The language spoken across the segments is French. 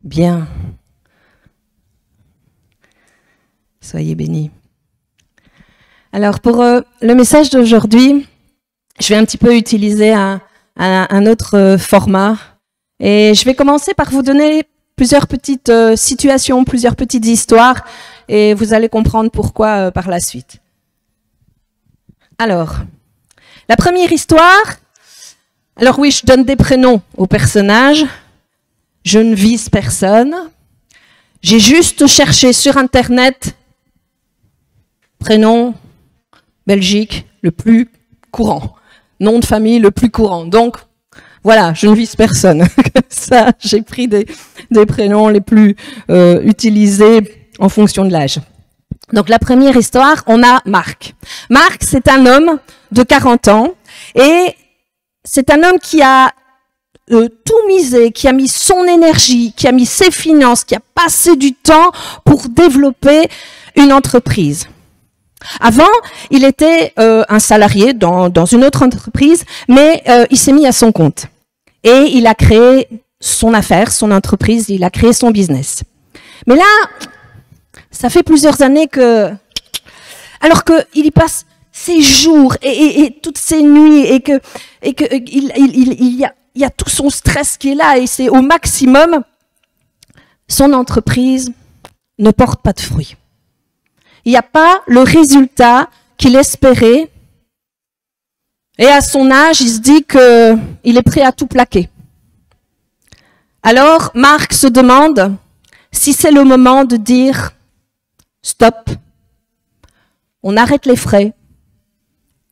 Bien. Soyez bénis. Alors, pour le message d'aujourd'hui, je vais un petit peu utiliser un autre format. Et je vais commencer par vous donner plusieurs petites situations, plusieurs petites histoires, et vous allez comprendre pourquoi par la suite. Alors, la première histoire, alors oui, je donne des prénoms aux personnages, je ne vise personne, j'ai juste cherché sur Internet prénom Belgique le plus courant, nom de famille le plus courant, donc voilà, je ne vise personne. Ça, j'ai pris des prénoms les plus utilisés en fonction de l'âge. Donc la première histoire, on a Marc. Marc, c'est un homme de 40 ans et c'est un homme qui a tout misé, qui a mis son énergie, qui a mis ses finances, qui a passé du temps pour développer une entreprise. Avant, il était un salarié dans une autre entreprise, mais il s'est mis à son compte. Et il a créé son affaire, son entreprise, il a créé son business. Mais là, ça fait plusieurs années que, alors qu'il y passe ses jours et toutes ses nuits il y a tout son stress qui est là et c'est au maximum, son entreprise ne porte pas de fruits. Il n'y a pas le résultat qu'il espérait. Et à son âge, il se dit qu'il est prêt à tout plaquer. Alors, Marc se demande si c'est le moment de dire « stop », on arrête les frais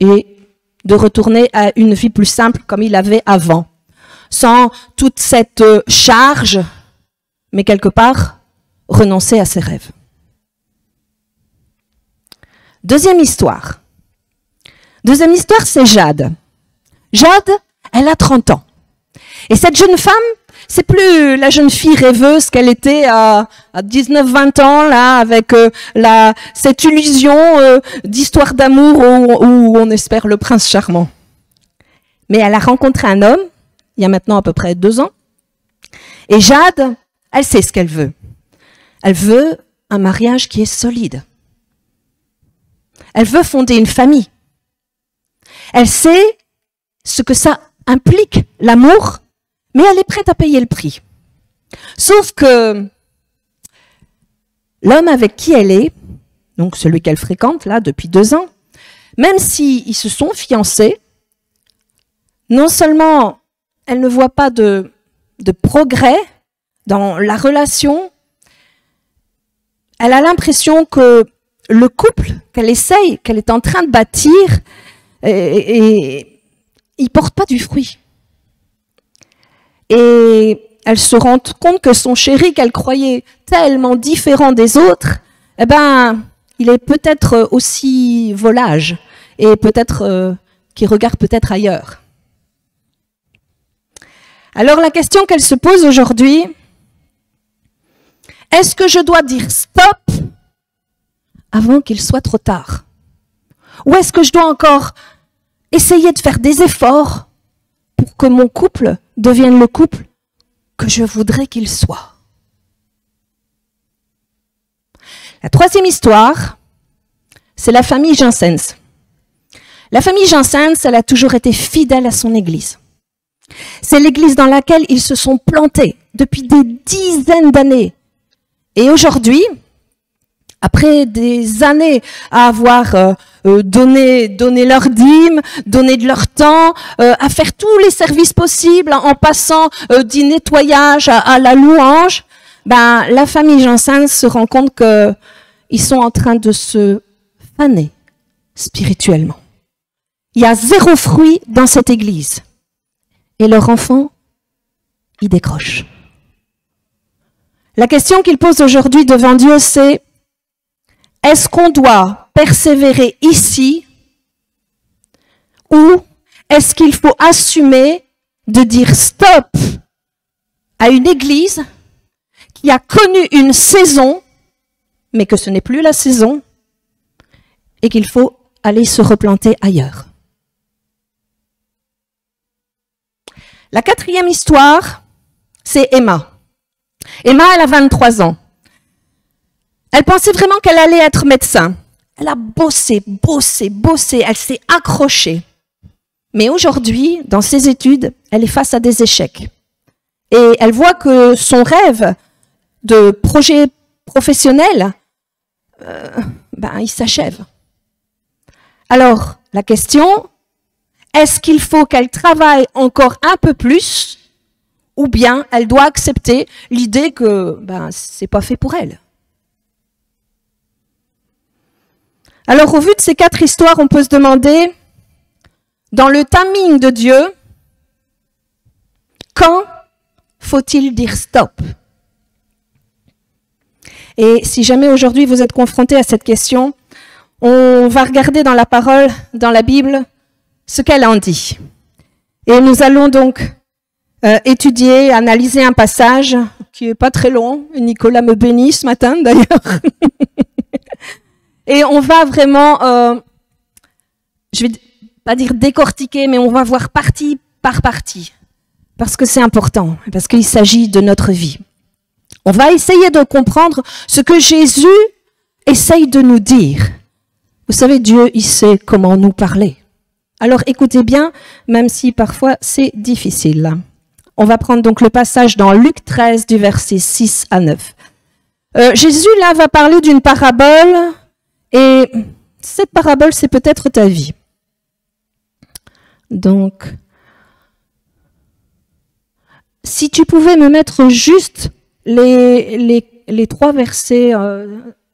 et de retourner à une vie plus simple comme il avait avant, sans toute cette charge, mais quelque part, renoncer à ses rêves. Deuxième histoire. Deuxième histoire, c'est Jade. Jade, elle a 30 ans. Et cette jeune femme, c'est plus la jeune fille rêveuse qu'elle était à 19-20 ans, là, avec cette illusion d'histoire d'amour où on espère le prince charmant. Mais elle a rencontré un homme, il y a maintenant à peu près 2 ans, et Jade, elle sait ce qu'elle veut. Elle veut un mariage qui est solide. Elle veut fonder une famille. Elle sait ce que ça implique, l'amour, mais elle est prête à payer le prix. Sauf que l'homme avec qui elle est, donc celui qu'elle fréquente là depuis 2 ans, même s'ils se sont fiancés, non seulement elle ne voit pas de progrès dans la relation, elle a l'impression que le couple qu'elle essaye, qu'elle est en train de bâtir, il ne porte pas du fruit. Et elle se rend compte que son chéri, qu'elle croyait tellement différent des autres, eh ben, il est peut-être aussi volage et peut-être qu'il regarde peut-être ailleurs. Alors la question qu'elle se pose aujourd'hui, est-ce que je dois dire stop avant qu'il soit trop tard? Ou est-ce que je dois encore essayer de faire des efforts pour que mon couple devienne le couple que je voudrais qu'il soit? La troisième histoire, c'est la famille Janssens. La famille Janssens, elle a toujours été fidèle à son église. C'est l'église dans laquelle ils se sont plantés depuis des dizaines d'années. Et aujourd'hui, après des années à avoir donné leur dîme, donné de leur temps, à faire tous les services possibles, en passant du nettoyage à la louange, ben, la famille Janssens se rend compte qu'ils sont en train de se faner spirituellement. Il y a 0 fruit dans cette église. Et leur enfant, il décroche. La question qu'il pose aujourd'hui devant Dieu, c'est: est-ce qu'on doit persévérer ici ou est-ce qu'il faut assumer de dire stop à une église qui a connu une saison, mais que ce n'est plus la saison, et qu'il faut aller se replanter ailleurs? La quatrième histoire, c'est Emma. Emma, elle a 23 ans. Elle pensait vraiment qu'elle allait être médecin. Elle a bossé, elle s'est accrochée. Mais aujourd'hui, dans ses études, elle est face à des échecs. Et elle voit que son rêve de projet professionnel, il s'achève. Alors, la question, est-ce qu'il faut qu'elle travaille encore un peu plus, ou bien elle doit accepter l'idée que c'est pas fait pour elle? Alors, au vu de ces 4 histoires, on peut se demander, dans le timing de Dieu, quand faut-il dire stop? Et si jamais aujourd'hui vous êtes confrontés à cette question, on va regarder dans la parole, dans la Bible, ce qu'elle en dit. Et nous allons donc étudier, analyser un passage qui est pas très long. Nicolas me bénit ce matin d'ailleurs. Et on va vraiment, je vais pas dire décortiquer, mais on va voir partie par partie. Parce que c'est important, parce qu'il s'agit de notre vie. On va essayer de comprendre ce que Jésus essaye de nous dire. Vous savez, Dieu, il sait comment nous parler. Alors écoutez bien, même si parfois c'est difficile. On va prendre donc le passage dans Luc 13 du verset 6 à 9. Jésus là va parler d'une parabole et cette parabole c'est peut-être ta vie. Donc, si tu pouvais me mettre juste les 3 versets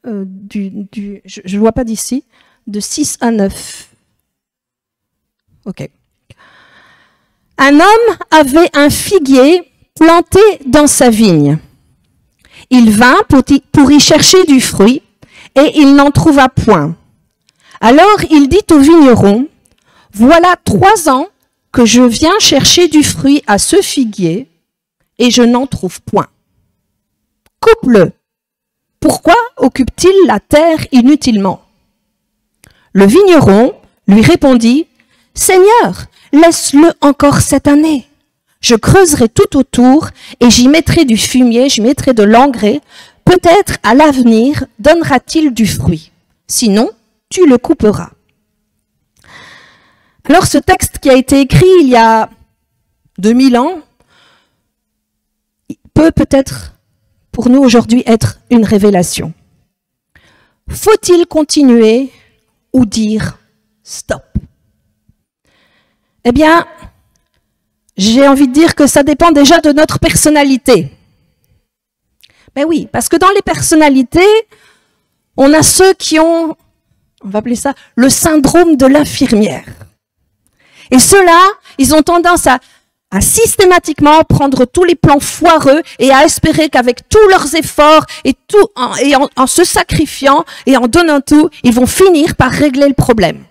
je ne vois pas d'ici, de 6 à 9. Ok. Un homme avait un figuier planté dans sa vigne. Il vint pour y chercher du fruit et il n'en trouva point. Alors il dit au vigneron, « Voilà 3 ans que je viens chercher du fruit à ce figuier et je n'en trouve point. Coupe-le. Pourquoi occupe-t-il la terre inutilement ?» Le vigneron lui répondit, « Seigneur, laisse-le encore cette année. Je creuserai tout autour et j'y mettrai du fumier, j'y mettrai de l'engrais. Peut-être à l'avenir donnera-t-il du fruit. Sinon, tu le couperas. » Alors ce texte qui a été écrit il y a 2000 ans peut peut-être pour nous aujourd'hui être une révélation. Faut-il continuer ou dire stop? Eh bien, j'ai envie de dire que ça dépend déjà de notre personnalité. Ben oui, parce que dans les personnalités, on a ceux qui ont, on va appeler ça, le syndrome de l'infirmière. Et ceux-là, ils ont tendance à systématiquement prendre tous les plans foireux et à espérer qu'avec tous leurs efforts et en se sacrifiant et en donnant tout, ils vont finir par régler le problème.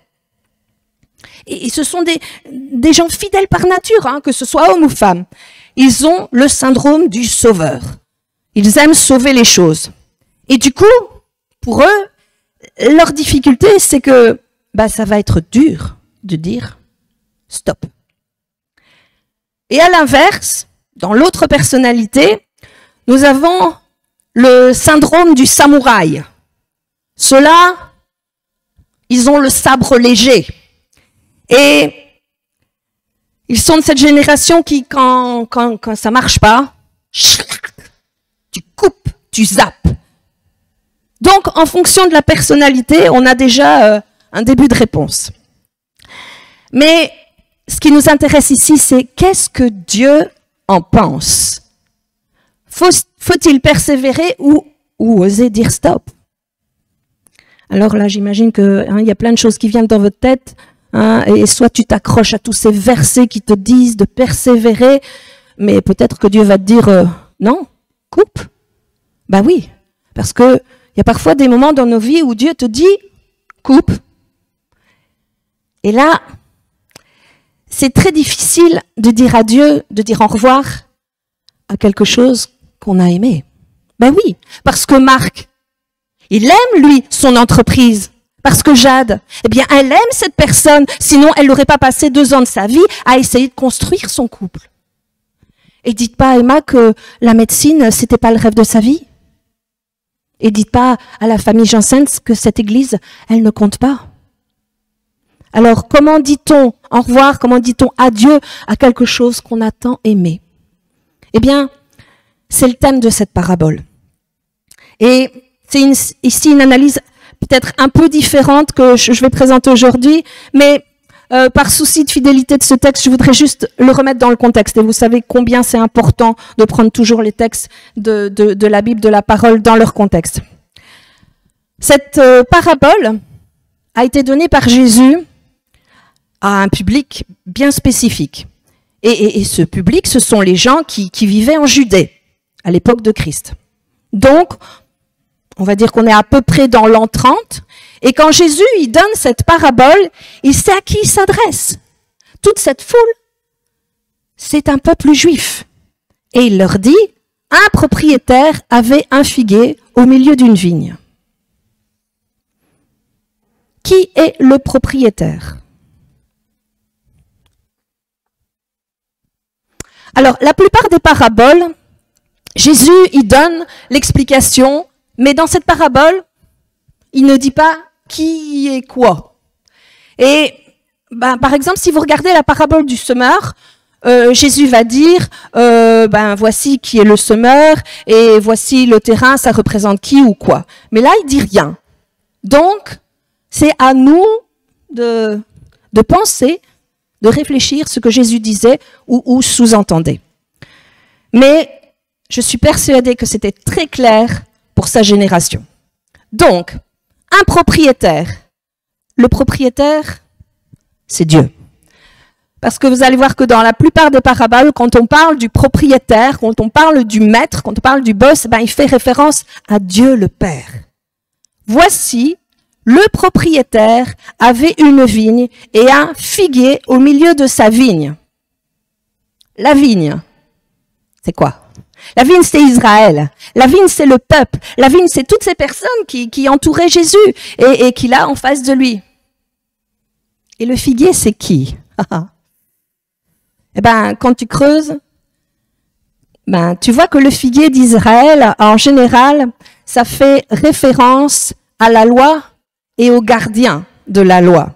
Et ce sont des gens fidèles par nature, hein, que ce soit homme ou femme. Ils ont le syndrome du sauveur. Ils aiment sauver les choses. Et du coup, pour eux, leur difficulté, c'est que ça va être dur de dire stop. Et à l'inverse, dans l'autre personnalité, nous avons le syndrome du samouraï. Ceux-là, ils ont le sabre léger. Et ils sont de cette génération qui, quand ça marche pas, tu coupes, tu zappes. Donc, en fonction de la personnalité, on a déjà un début de réponse. Mais ce qui nous intéresse ici, c'est qu'est-ce que Dieu en pense? Faut-il persévérer ou oser dire stop? Alors là, j'imagine que il y a plein de choses qui viennent dans votre tête, et soit tu t'accroches à tous ces versets qui te disent de persévérer, mais peut-être que Dieu va te dire non, coupe. Ben oui, parce que il y a parfois des moments dans nos vies où Dieu te dit coupe. Et là, c'est très difficile de dire adieu, de dire au revoir à quelque chose qu'on a aimé. Ben oui, parce que Marc, il aime, lui, son entreprise. Parce que Jade, eh bien, elle aime cette personne. Sinon, elle n'aurait pas passé 2 ans de sa vie à essayer de construire son couple. Et dites pas à Emma que la médecine, c'était pas le rêve de sa vie. Et dites pas à la famille Janssens que cette église, elle ne compte pas. Alors, comment dit-on au revoir, comment dit-on adieu à quelque chose qu'on a tant aimé? Eh bien, c'est le thème de cette parabole. Et c'est ici une analyse peut-être un peu différente que je vais présenter aujourd'hui, mais par souci de fidélité de ce texte, je voudrais juste le remettre dans le contexte. Et vous savez combien c'est important de prendre toujours les textes de la Bible, de la parole, dans leur contexte. Cette parabole a été donnée par Jésus à un public bien spécifique. Et ce public, ce sont les gens qui vivaient en Judée, à l'époque de Christ. Donc, on va dire qu'on est à peu près dans l'an 30, et quand Jésus il donne cette parabole, il sait à qui il s'adresse. Toute cette foule, c'est un peuple juif. Et il leur dit, un propriétaire avait un figuier au milieu d'une vigne. Qui est le propriétaire? Alors, la plupart des paraboles, Jésus il donne l'explication, mais dans cette parabole, il ne dit pas qui est quoi. Et par exemple, si vous regardez la parabole du semeur, Jésus va dire, voici qui est le semeur, et voici le terrain, ça représente qui ou quoi. Mais là, il dit rien. Donc, c'est à nous de penser, de réfléchir ce que Jésus disait ou sous-entendait. Mais je suis persuadée que c'était très clair pour sa génération. Donc, un propriétaire. Le propriétaire, c'est Dieu. Parce que vous allez voir que dans la plupart des paraboles, quand on parle du propriétaire, quand on parle du maître, quand on parle du boss, il fait référence à Dieu le Père. Voici, le propriétaire avait une vigne et un figuier au milieu de sa vigne. La vigne, c'est quoi? La vigne, c'est Israël. La vigne, c'est le peuple. La vigne, c'est toutes ces personnes qui entouraient Jésus et qu'il a en face de lui. Et le figuier, c'est qui? Quand tu creuses, tu vois que le figuier d'Israël, en général, ça fait référence à la loi et aux gardiens de la loi.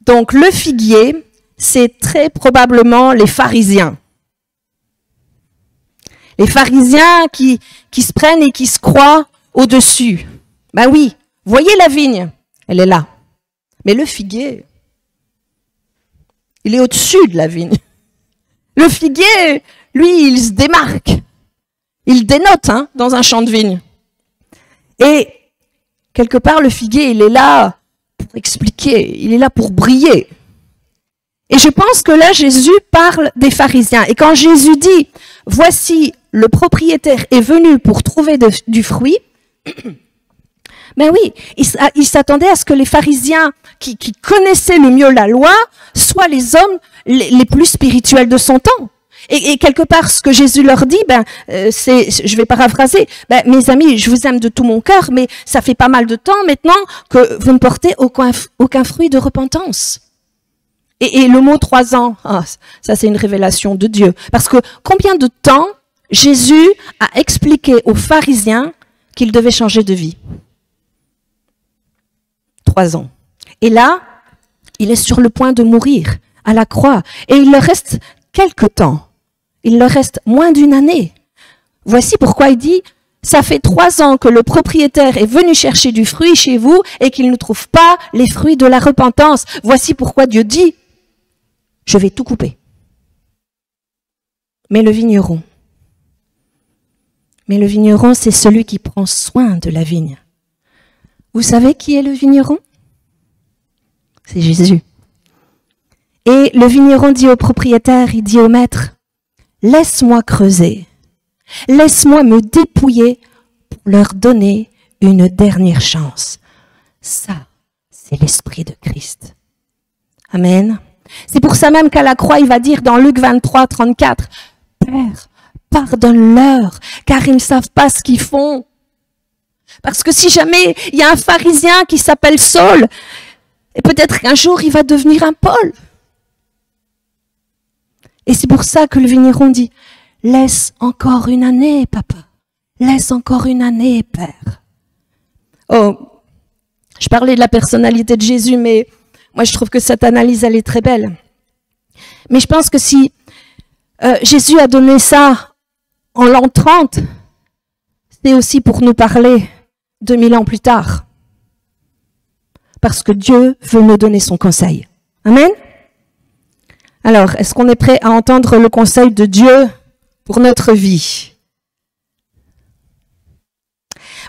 Donc, le figuier, c'est très probablement les pharisiens. Les pharisiens qui se prennent et qui se croient au-dessus. Oui, voyez la vigne, elle est là. Mais le figuier, il est au-dessus de la vigne. Le figuier, lui, il se démarque. Il dénote dans un champ de vigne. Et quelque part, le figuier, il est là pour expliquer, il est là pour briller. Et je pense que là, Jésus parle des pharisiens. Et quand Jésus dit, voici, le propriétaire est venu pour trouver du fruit, oui, il s'attendait à ce que les pharisiens qui connaissaient le mieux la loi soient les hommes les plus spirituels de son temps. Et quelque part, ce que Jésus leur dit, je vais paraphraser, mes amis, je vous aime de tout mon cœur, mais ça fait pas mal de temps maintenant que vous ne portez aucun fruit de repentance. Et le mot 3 ans, ça c'est une révélation de Dieu. Parce que combien de temps Jésus a expliqué aux pharisiens qu'ils devaient changer de vie? 3 ans. Et là, il est sur le point de mourir à la croix. Et il leur reste quelque temps. Il leur reste moins d'1 année. Voici pourquoi il dit, ça fait 3 ans que le propriétaire est venu chercher du fruit chez vous et qu'il ne trouve pas les fruits de la repentance. Voici pourquoi Dieu dit, je vais tout couper. Mais le vigneron, c'est celui qui prend soin de la vigne. Vous savez qui est le vigneron? C'est Jésus. Et le vigneron dit au propriétaire, il dit au maître, laisse-moi creuser, laisse-moi me dépouiller pour leur donner une dernière chance. Ça, c'est l'esprit de Christ. Amen. C'est pour ça même qu'à la croix, il va dire dans Luc 23, 34, Père, pardonne-leur, car ils ne savent pas ce qu'ils font. Parce que si jamais il y a un pharisien qui s'appelle Saul, et peut-être qu'un jour il va devenir un Paul. Et c'est pour ça que le vigneron dit, laisse encore une année, papa. Laisse encore une année, père. Oh, je parlais de la personnalité de Jésus, mais moi je trouve que cette analyse, elle est très belle. Mais je pense que si Jésus a donné ça en l'an 30, c'est aussi pour nous parler 2000 ans plus tard. Parce que Dieu veut nous donner son conseil. Amen? Alors, est-ce qu'on est prêt à entendre le conseil de Dieu pour notre vie?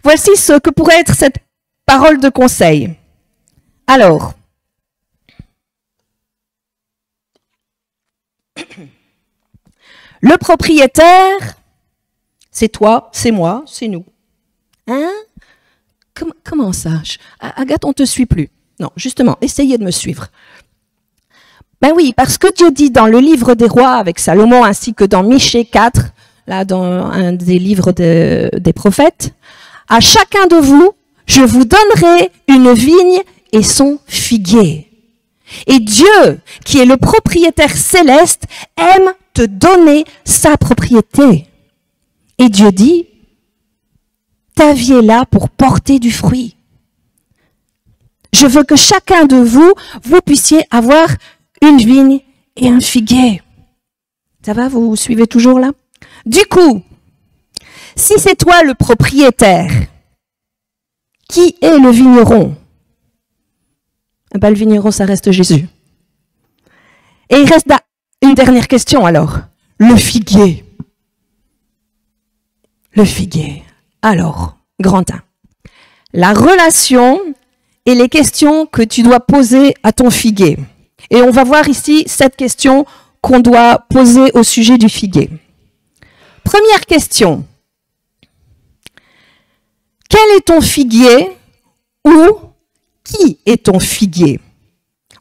Voici ce que pourrait être cette parole de conseil. Alors, le propriétaire, c'est toi, c'est moi, c'est nous. Hein? Comment ça? Agathe, on ne te suit plus. Non, justement, essayez de me suivre. Ben oui, parce que Dieu dit dans le livre des rois avec Salomon ainsi que dans Michée 4, là dans un des livres des prophètes, à chacun de vous, je vous donnerai une vigne et son figuier. Et Dieu, qui est le propriétaire céleste, aime te donner sa propriété. Et Dieu dit, ta vie est là pour porter du fruit. Je veux que chacun de vous, vous puissiez avoir une vigne et un figuier. Ça va, vous suivez toujours là? Du coup, si c'est toi le propriétaire, qui est le vigneron? Ben, le vigneron, ça reste Jésus. Et il reste une dernière question alors. Le figuier. Le figuier. Alors, grand 1. La relation et les questions que tu dois poser à ton figuier. Et on va voir ici cette question qu'on doit poser au sujet du figuier. Première question. Quel est ton figuier ou qui est ton figuier?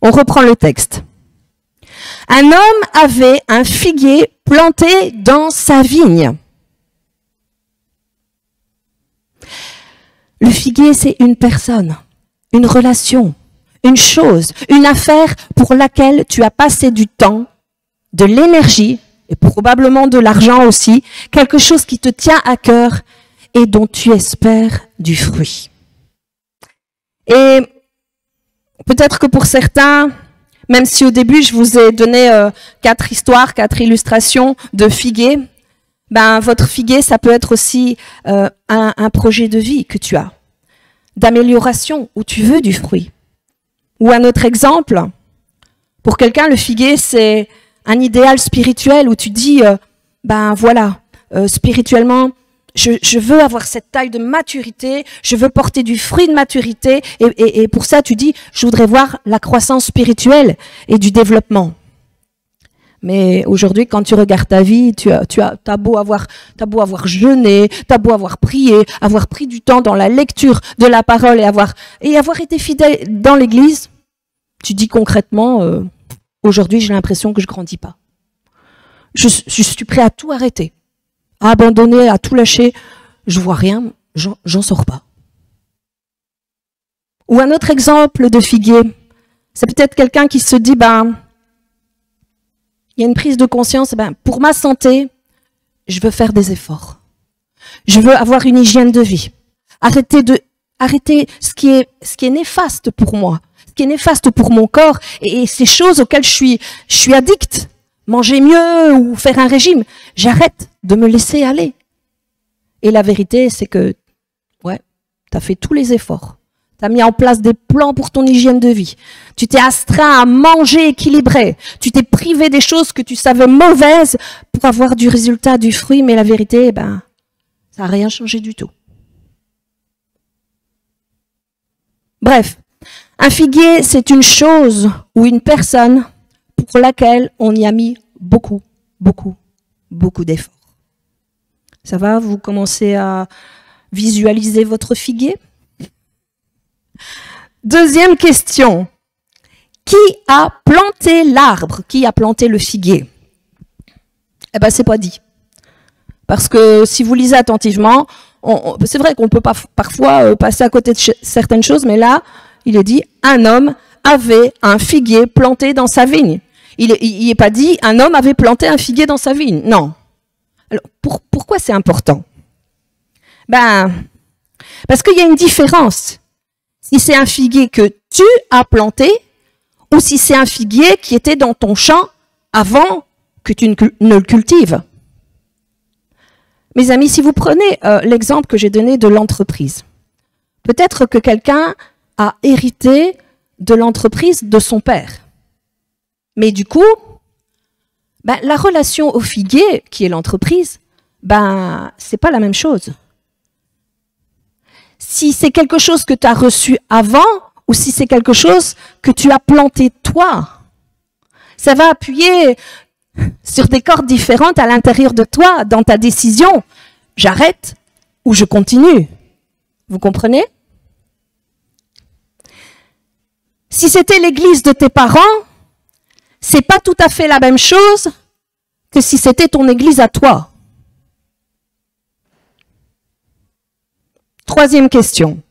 On reprend le texte. Un homme avait un figuier planté dans sa vigne. Le figuier, c'est une personne, une relation, une chose, une affaire pour laquelle tu as passé du temps, de l'énergie et probablement de l'argent aussi, quelque chose qui te tient à cœur et dont tu espères du fruit. Et peut-être que pour certains, même si au début je vous ai donné 4 histoires, 4 illustrations de figuier, ben votre figuier, ça peut être aussi un projet de vie que tu as, d'amélioration, où tu veux du fruit. Ou un autre exemple, pour quelqu'un, le figuier, c'est un idéal spirituel où tu dis, ben voilà, spirituellement, je veux avoir cette taille de maturité, je veux porter du fruit de maturité, et pour ça, tu dis, je voudrais voir la croissance spirituelle et du développement. Mais aujourd'hui, quand tu regardes ta vie, t'as beau avoir jeûné, t'as beau avoir prié, avoir pris du temps dans la lecture de la parole et avoir été fidèle dans l'église, tu dis concrètement, aujourd'hui, j'ai l'impression que je grandis pas. Je suis prêt à tout arrêter, à abandonner, à tout lâcher. Je vois rien, j'en sors pas. Ou un autre exemple de figuier, c'est peut-être quelqu'un qui se dit, il y a une prise de conscience, pour ma santé, je veux faire des efforts. Je veux avoir une hygiène de vie. Arrêter ce qui est néfaste pour moi, ce qui est néfaste pour mon corps et ces choses auxquelles je suis addict. Manger mieux ou faire un régime. J'arrête de me laisser aller. Et la vérité, c'est que, tu as fait tous les efforts. Tu as mis en place des plans pour ton hygiène de vie. Tu t'es astreint à manger équilibré. Tu t'es privé des choses que tu savais mauvaises pour avoir du résultat, du fruit. Mais la vérité, ça n'a rien changé du tout. Bref, un figuier, c'est une chose ou une personne pour laquelle on y a mis beaucoup, beaucoup, beaucoup d'efforts. Ça va, vous commencez à visualiser votre figuier? Deuxième question. Qui a planté l'arbre? Qui a planté le figuier? C'est pas dit. Parce que si vous lisez attentivement, c'est vrai qu'on peut parfois passer à côté de certaines choses, mais là, il est dit, un homme avait un figuier planté dans sa vigne. Il n'est pas dit un homme avait planté un figuier dans sa vigne. Non. Alors, pourquoi c'est important? Ben, parce qu'il y a une différence. Si c'est un figuier que tu as planté, ou si c'est un figuier qui était dans ton champ avant que tu ne le cultives. Mes amis, si vous prenez l'exemple que j'ai donné de l'entreprise, peut-être que quelqu'un a hérité de l'entreprise de son père. Mais du coup, ben, la relation au figuier, qui est l'entreprise, ben, c'est pas la même chose. Si c'est quelque chose que tu as reçu avant, ou si c'est quelque chose que tu as planté toi, ça va appuyer sur des cordes différentes à l'intérieur de toi, dans ta décision. J'arrête ou je continue. Vous comprenez? Si c'était l'église de tes parents, c'est pas tout à fait la même chose que si c'était ton église à toi. Troisième question.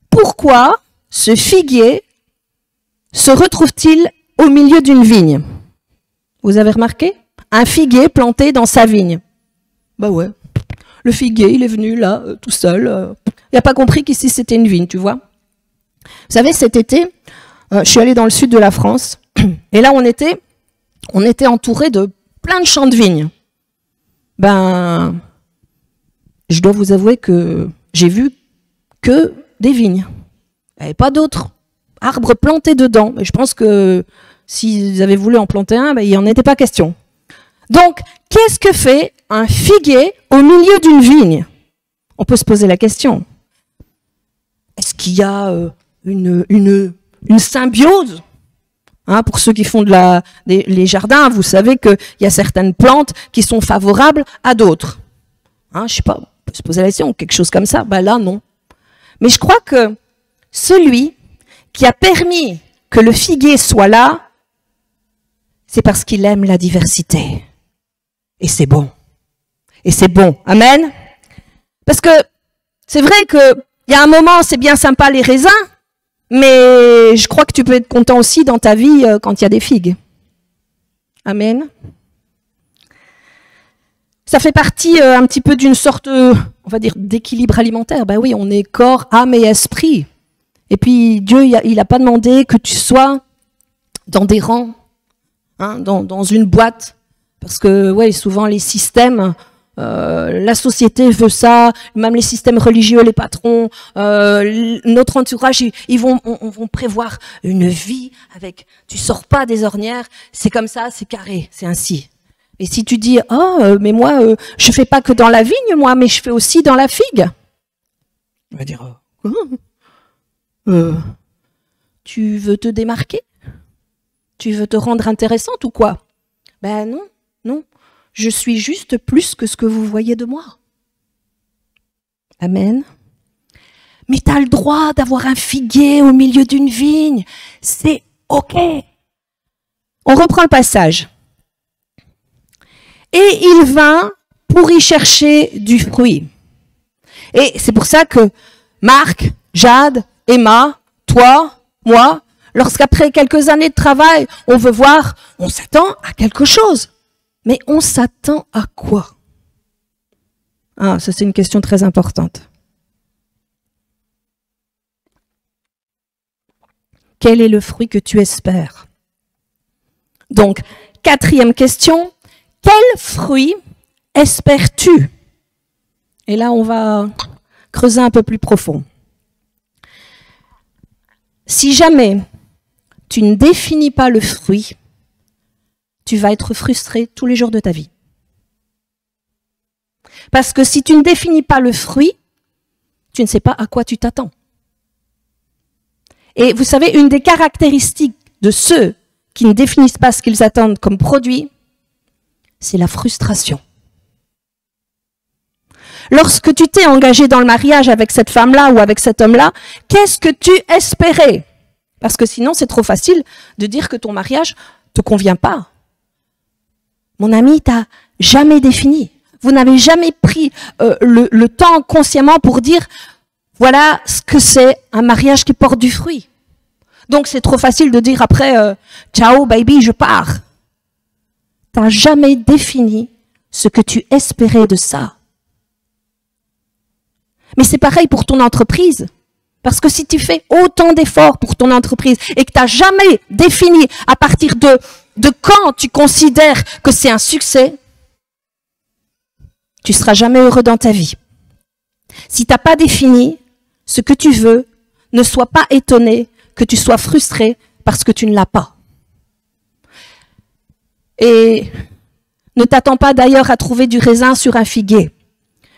Pourquoi ce figuier se retrouve-t-il au milieu d'une vigne? Vous avez remarqué? Un figuier planté dans sa vigne. Bah ouais. Le figuier, il est venu là, tout seul. Il n'a pas compris qu'ici c'était une vigne, tu vois. Vous savez, cet été, je suis allée dans le sud de la France. Et là, on était entouré de plein de champs de vignes. Ben, je dois vous avouer que j'ai vu que des vignes. Il n'y avait pas d'autres arbres plantés dedans. Et je pense que s'ils avaient voulu en planter un, ben, il n'y en était pas question. Donc, qu'est-ce que fait un figuier au milieu d'une vigne? On peut se poser la question. Est-ce qu'il y a une symbiose? Hein, pour ceux qui font les jardins, vous savez qu'il y a certaines plantes qui sont favorables à d'autres. Hein, je sais pas, on peut se poser la question, quelque chose comme ça. Ben là, non. Mais je crois que celui qui a permis que le figuier soit là, c'est parce qu'il aime la diversité. Et c'est bon. Et c'est bon. Amen. Parce que c'est vrai qu'il y a un moment, c'est bien sympa les raisins, mais je crois que tu peux être content aussi dans ta vie quand il y a des figues. Amen. Ça fait partie un petit peu d'une sorte, on va dire, d'équilibre alimentaire. Ben oui, on est corps, âme et esprit. Et puis Dieu, il n'a pas demandé que tu sois dans des rangs, hein, dans une boîte. Parce que ouais, souvent les systèmes, la société veut ça, même les systèmes religieux, les patrons, notre entourage, ils vont prévoir une vie avec, tu sors pas des ornières, c'est comme ça, c'est carré, c'est ainsi. Et si tu dis, mais moi, je fais pas que dans la vigne, moi, mais je fais aussi dans la figue. On va dire, tu veux te démarquer? Tu veux te rendre intéressante ou quoi? Ben non, non. Je suis juste plus que ce que vous voyez de moi. Amen. Mais tu as le droit d'avoir un figuier au milieu d'une vigne. C'est OK. On reprend le passage. Et il vint pour y chercher du fruit. Et c'est pour ça que Marc, Jade, Emma, toi, moi, lorsqu'après quelques années de travail, on veut voir, on s'attend à quelque chose. Mais on s'attend à quoi? Ah, ça c'est une question très importante. Quel est le fruit que tu espères? Donc, quatrième question, quel fruit espères-tu? Et là, on va creuser un peu plus profond. Si jamais tu ne définis pas le fruit, tu vas être frustré tous les jours de ta vie. Parce que si tu ne définis pas le fruit, tu ne sais pas à quoi tu t'attends. Et vous savez, une des caractéristiques de ceux qui ne définissent pas ce qu'ils attendent comme produit, c'est la frustration. Lorsque tu t'es engagé dans le mariage avec cette femme-là ou avec cet homme-là, qu'est-ce que tu espérais? Parce que sinon, c'est trop facile de dire que ton mariage ne te convient pas. Mon ami, tu n'as jamais défini. Vous n'avez jamais pris le temps consciemment pour dire voilà ce que c'est un mariage qui porte du fruit. Donc c'est trop facile de dire après ciao baby, je pars. t'as jamais défini ce que tu espérais de ça. Mais c'est pareil pour ton entreprise. Parce que si tu fais autant d'efforts pour ton entreprise et que tu n'as jamais défini à partir de quand tu considères que c'est un succès, tu ne seras jamais heureux dans ta vie. Si tu n'as pas défini ce que tu veux, ne sois pas étonné que tu sois frustré parce que tu ne l'as pas. Et ne t'attends pas d'ailleurs à trouver du raisin sur un figuier.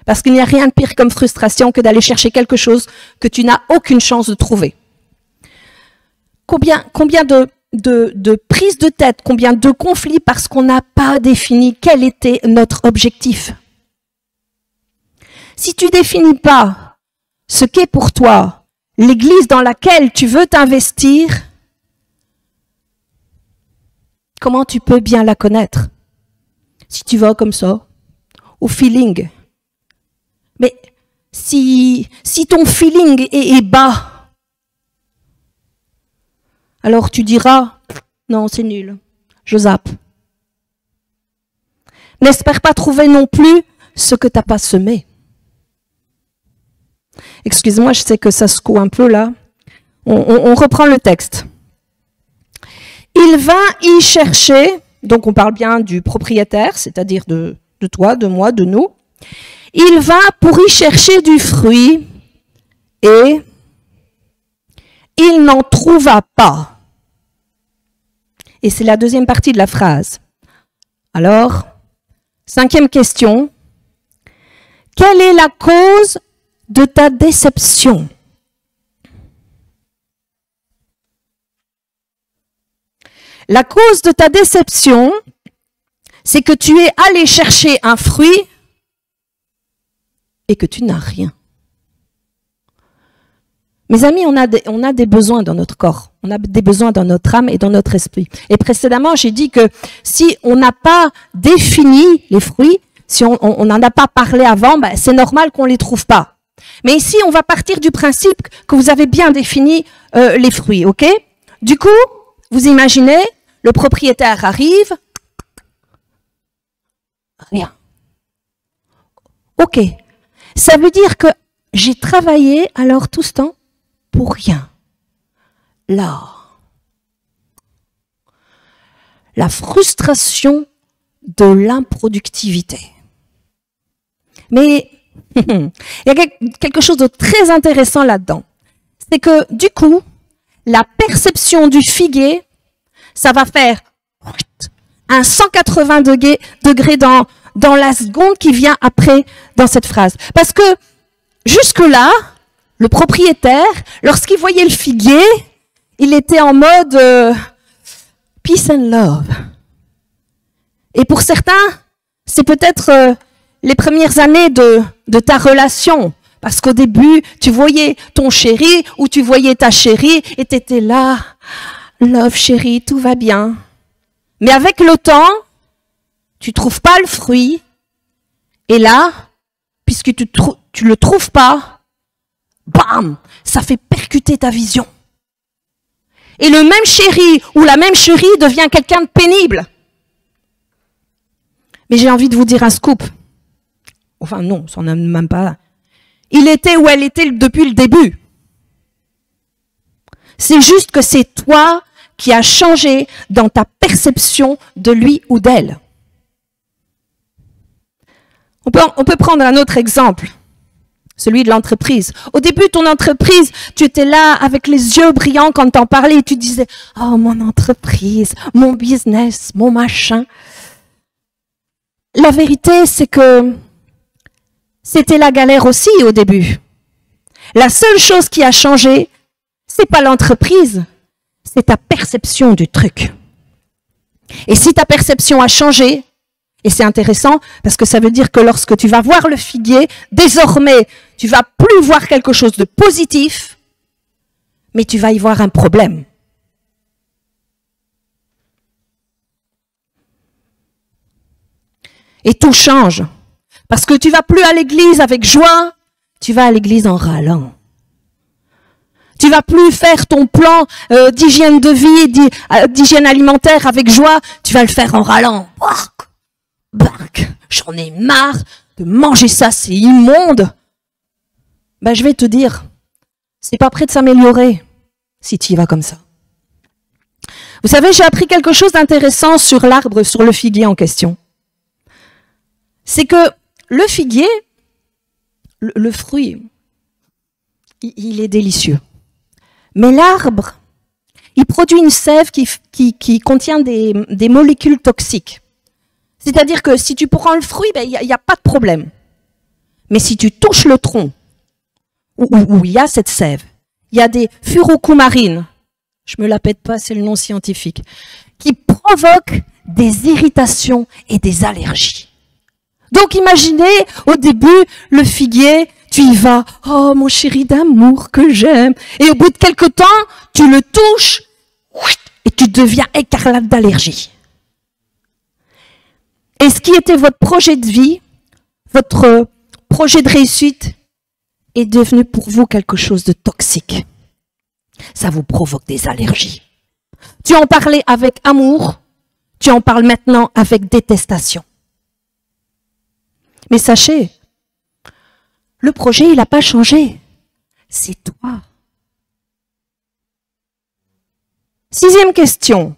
Parce qu'il n'y a rien de pire comme frustration que d'aller chercher quelque chose que tu n'as aucune chance de trouver. Combien de prises de tête, combien de conflits parce qu'on n'a pas défini quel était notre objectif. Si tu définis pas ce qu'est pour toi l'église dans laquelle tu veux t'investir, comment tu peux bien la connaître? Si tu vas comme ça, au feeling. Mais si ton feeling est bas, alors tu diras, non, c'est nul, je zappe. N'espère pas trouver non plus ce que tu n'as pas semé. Excuse-moi, je sais que ça secoue un peu là. On reprend le texte. Il vint y chercher, donc on parle bien du propriétaire, c'est-à-dire de toi, de moi, de nous. Il vint pour y chercher du fruit et il n'en trouva pas. Et c'est la deuxième partie de la phrase. Alors, 5e question. Quelle est la cause de ta déception? La cause de ta déception, c'est que tu es allé chercher un fruit et que tu n'as rien. Mes amis, on a des besoins dans notre corps, on a des besoins dans notre âme et dans notre esprit. Et précédemment, j'ai dit que si on n'a pas défini les fruits, si on n'en a pas parlé avant, ben, c'est normal qu'on ne les trouve pas. Mais ici, on va partir du principe que vous avez bien défini les fruits, ok? Du coup, vous imaginez, le propriétaire arrive, rien. Ok, ça veut dire que j'ai travaillé alors tout ce temps pour rien. Là, la frustration de l'improductivité. Mais il y a quelque chose de très intéressant là-dedans. C'est que du coup, la perception du figuier, ça va faire un 180 degrés dans la seconde qui vient après dans cette phrase. Parce que jusque-là, le propriétaire, lorsqu'il voyait le figuier, il était en mode peace and love. Et pour certains, c'est peut-être les premières années de ta relation. Parce qu'au début, tu voyais ton chéri ou tu voyais ta chérie et tu étais là. Love chérie, tout va bien. Mais avec le temps, tu trouves pas le fruit. Et là, puisque tu le trouves pas, bam, ça fait percuter ta vision. Et le même chéri ou la même chérie devient quelqu'un de pénible. Mais j'ai envie de vous dire un scoop. Enfin non, ça n'en est même pas. Il était où elle était depuis le début. C'est juste que c'est toi qui as changé dans ta perception de lui ou d'elle. On peut prendre un autre exemple, celui de l'entreprise. Au début de ton entreprise, tu étais là avec les yeux brillants quand t'en parlais et tu disais « Oh, mon entreprise, mon business, mon machin ». La vérité, c'est que c'était la galère aussi au début. La seule chose qui a changé, c'est pas l'entreprise, c'est ta perception du truc. Et si ta perception a changé, et c'est intéressant parce que ça veut dire que lorsque tu vas voir le figuier, désormais, tu vas plus voir quelque chose de positif, mais tu vas y voir un problème. Et tout change. Parce que tu vas plus à l'église avec joie, tu vas à l'église en râlant. Tu vas plus faire ton plan d'hygiène de vie, d'hygiène alimentaire avec joie. Tu vas le faire en râlant. Bark, j'en ai marre de manger ça, c'est immonde. Ben, je vais te dire, c'est pas prêt de s'améliorer si tu y vas comme ça. Vous savez, j'ai appris quelque chose d'intéressant sur l'arbre, sur le figuier en question. C'est que le figuier, le fruit, il est délicieux. Mais l'arbre, il produit une sève qui contient des molécules toxiques. C'est-à-dire que si tu prends le fruit, ben, y a pas de problème. Mais si tu touches le tronc, où il y a cette sève, il y a des furocoumarines, je me la pète pas, c'est le nom scientifique, qui provoquent des irritations et des allergies. Donc imaginez, au début, le figuier, tu y vas, oh mon chéri d'amour que j'aime, et au bout de quelque temps, tu le touches, et tu deviens écarlate d'allergie. Et ce qui était votre projet de vie, votre projet de réussite, est devenu pour vous quelque chose de toxique. Ça vous provoque des allergies. Tu en parlais avec amour, tu en parles maintenant avec détestation. Mais sachez, le projet, il n'a pas changé. C'est toi. 6e question.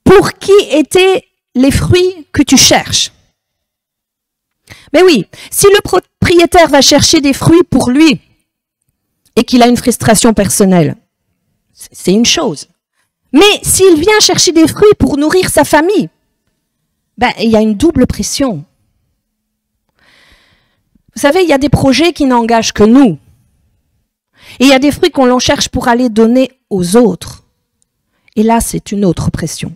Pour qui étaient les fruits que tu cherches? Mais oui, si le propriétaire va chercher des fruits pour lui et qu'il a une frustration personnelle, c'est une chose. Mais s'il vient chercher des fruits pour nourrir sa famille, ben, il y a une double pression. Vous savez, il y a des projets qui n'engagent que nous. Et il y a des fruits qu'on l'on cherche pour aller donner aux autres. Et là, c'est une autre pression.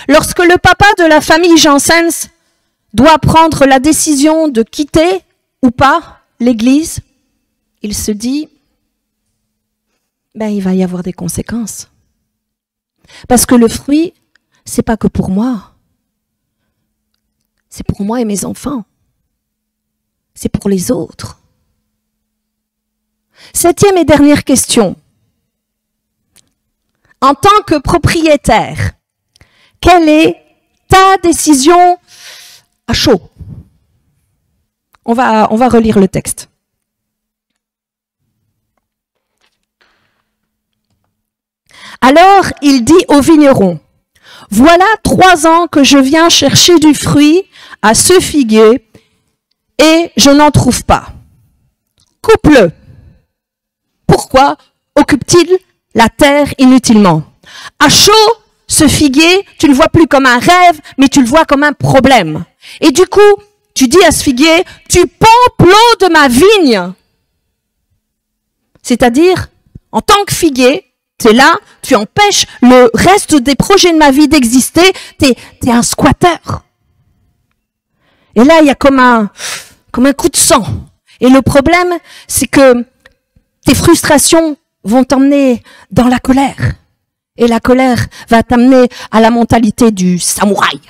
Lorsque le papa de la famille Janssens doit prendre la décision de quitter ou pas l'église, il se dit, ben, il va y avoir des conséquences. Parce que le fruit, c'est pas que pour moi. C'est pour moi et mes enfants. C'est pour les autres. 7e et dernière question. En tant que propriétaire, quelle est ta décision à chaud? On va relire le texte. Alors il dit au vigneron, voilà 3 ans que je viens chercher du fruit à ce figuier et je n'en trouve pas. Coupe-le. Pourquoi occupe-t-il la terre inutilement? À chaud, ce figuier, tu ne le vois plus comme un rêve, mais tu le vois comme un problème. Et du coup, tu dis à ce figuier, tu pompes l'eau de ma vigne. C'est-à-dire, en tant que figuier, tu es là, tu empêches le reste des projets de ma vie d'exister, tu es un squatteur. Et là, il y a comme un coup de sang. Et le problème, c'est que tes frustrations vont t'emmener dans la colère. Et la colère va t'amener à la mentalité du samouraï.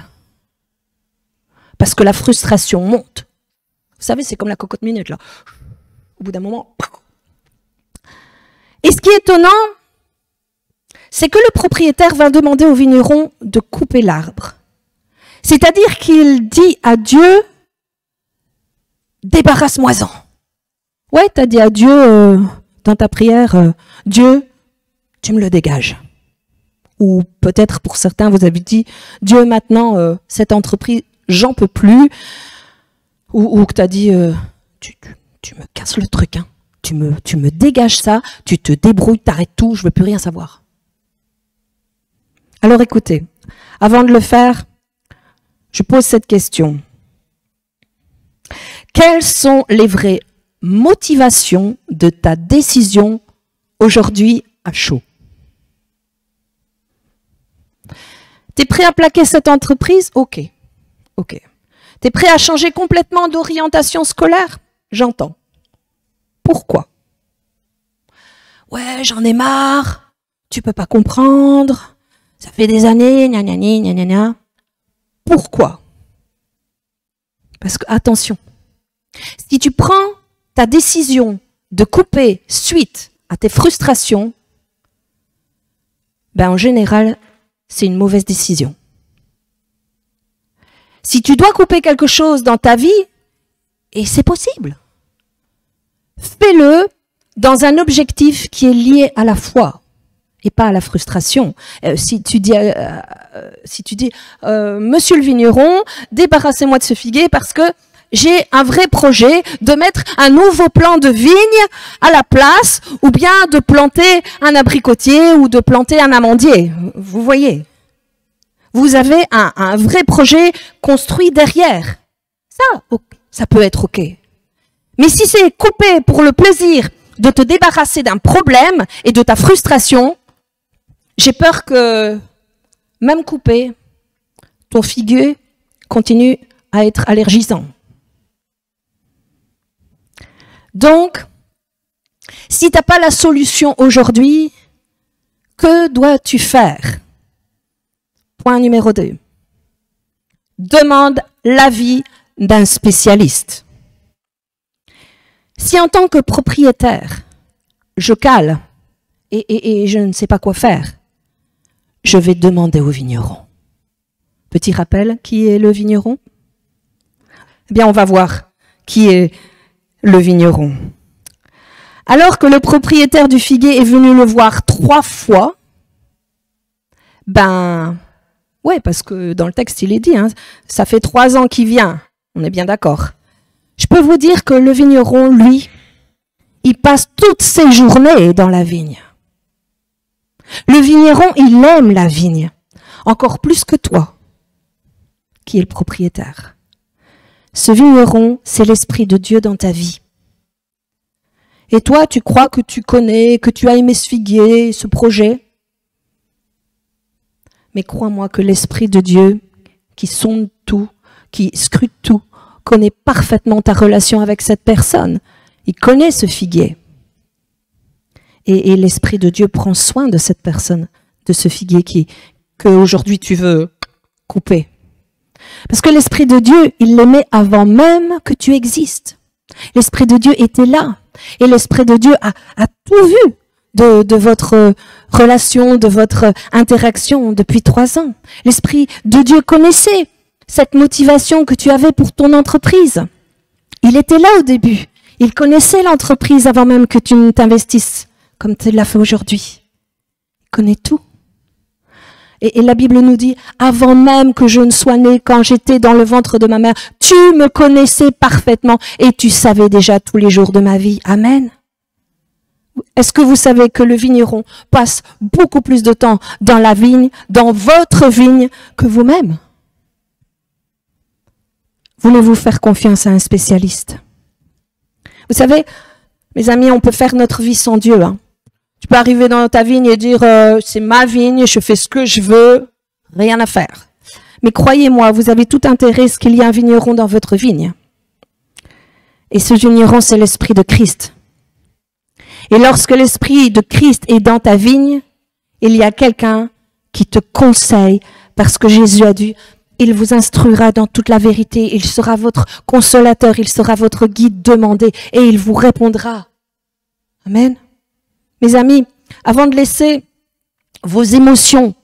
Parce que la frustration monte. Vous savez, c'est comme la cocotte minute, là. Au bout d'un moment. Et ce qui est étonnant, c'est que le propriétaire va demander au vigneron de couper l'arbre. C'est-à-dire qu'il dit à Dieu, débarrasse-moi-en. Ouais, t'as dit à Dieu, dans ta prière, Dieu, tu me le dégages. Ou peut-être pour certains, vous avez dit, Dieu, maintenant, cette entreprise, j'en peux plus. Ou que tu as dit, tu me casses le truc, hein. Tu me dégages ça, tu te débrouilles, t'arrêtes tout, je veux plus rien savoir. Alors écoutez, avant de le faire, je pose cette question. Quelles sont les vraies motivations de ta décision aujourd'hui à chaud? T'es prêt à plaquer cette entreprise? Ok. T'es prêt à changer complètement d'orientation scolaire? J'entends. Pourquoi? Ouais, j'en ai marre. Tu peux pas comprendre. Ça fait des années, gna gna gna gna gna. Pourquoi? Parce que, attention, si tu prends ta décision de couper suite à tes frustrations, ben en général, c'est une mauvaise décision. Si tu dois couper quelque chose dans ta vie, et c'est possible, fais-le dans un objectif qui est lié à la foi et pas à la frustration. Si tu dis, Monsieur le vigneron, débarrassez-moi de ce figuier parce que j'ai un vrai projet de mettre un nouveau plan de vigne à la place ou bien de planter un abricotier ou de planter un amandier. Vous voyez, vous avez un vrai projet construit derrière. Ça peut être OK. Mais si c'est coupé pour le plaisir de te débarrasser d'un problème et de ta frustration, j'ai peur que, même coupé, ton figuier continue à être allergisant. Donc, si tu n'as pas la solution aujourd'hui, que dois-tu faire? Point numéro 2. Demande l'avis d'un spécialiste. Si en tant que propriétaire, je cale et je ne sais pas quoi faire, je vais demander au vigneron. Petit rappel, qui est le vigneron? Eh bien, on va voir qui est le vigneron. Alors que le propriétaire du figuier est venu le voir 3 fois, ben, ouais, parce que dans le texte, il est dit, hein, ça fait 3 ans qu'il vient, on est bien d'accord. Je peux vous dire que le vigneron, lui, il passe toutes ses journées dans la vigne. Le vigneron, il aime la vigne, encore plus que toi, qui est le propriétaire. Ce vigneron, c'est l'Esprit de Dieu dans ta vie. Et toi, tu crois que tu connais, que tu as aimé ce figuier, ce projet. Mais crois-moi que l'Esprit de Dieu, qui sonde tout, qui scrute tout, connaît parfaitement ta relation avec cette personne. Il connaît ce figuier. Et l'Esprit de Dieu prend soin de cette personne, de ce figuier que aujourd'hui tu veux couper. Parce que l'Esprit de Dieu, il l'aimait avant même que tu existes. L'Esprit de Dieu était là. Et l'Esprit de Dieu a tout vu de votre relation, de votre interaction depuis 3 ans. L'Esprit de Dieu connaissait cette motivation que tu avais pour ton entreprise. Il était là au début. Il connaissait l'entreprise avant même que tu ne t'investisses comme tu l'as fait aujourd'hui. Il connaît tout. Et la Bible nous dit, avant même que je ne sois né, quand j'étais dans le ventre de ma mère, tu me connaissais parfaitement et tu savais déjà tous les jours de ma vie. Amen. Est-ce que vous savez que le vigneron passe beaucoup plus de temps dans la vigne, dans votre vigne, que vous-même? Voulez-vous faire confiance à un spécialiste? Vous savez, mes amis, on peut faire notre vie sans Dieu, hein. Tu peux arriver dans ta vigne et dire c'est ma vigne, je fais ce que je veux, rien à faire. Mais croyez-moi, vous avez tout intérêt à ce qu'il y ait un vigneron dans votre vigne. Et ce vigneron, c'est l'Esprit de Christ. Et lorsque l'Esprit de Christ est dans ta vigne, il y a quelqu'un qui te conseille, parce que Jésus a dit, il vous instruira dans toute la vérité, il sera votre consolateur, il sera votre guide demandé, et il vous répondra. Amen. Mes amis, avant de laisser vos émotions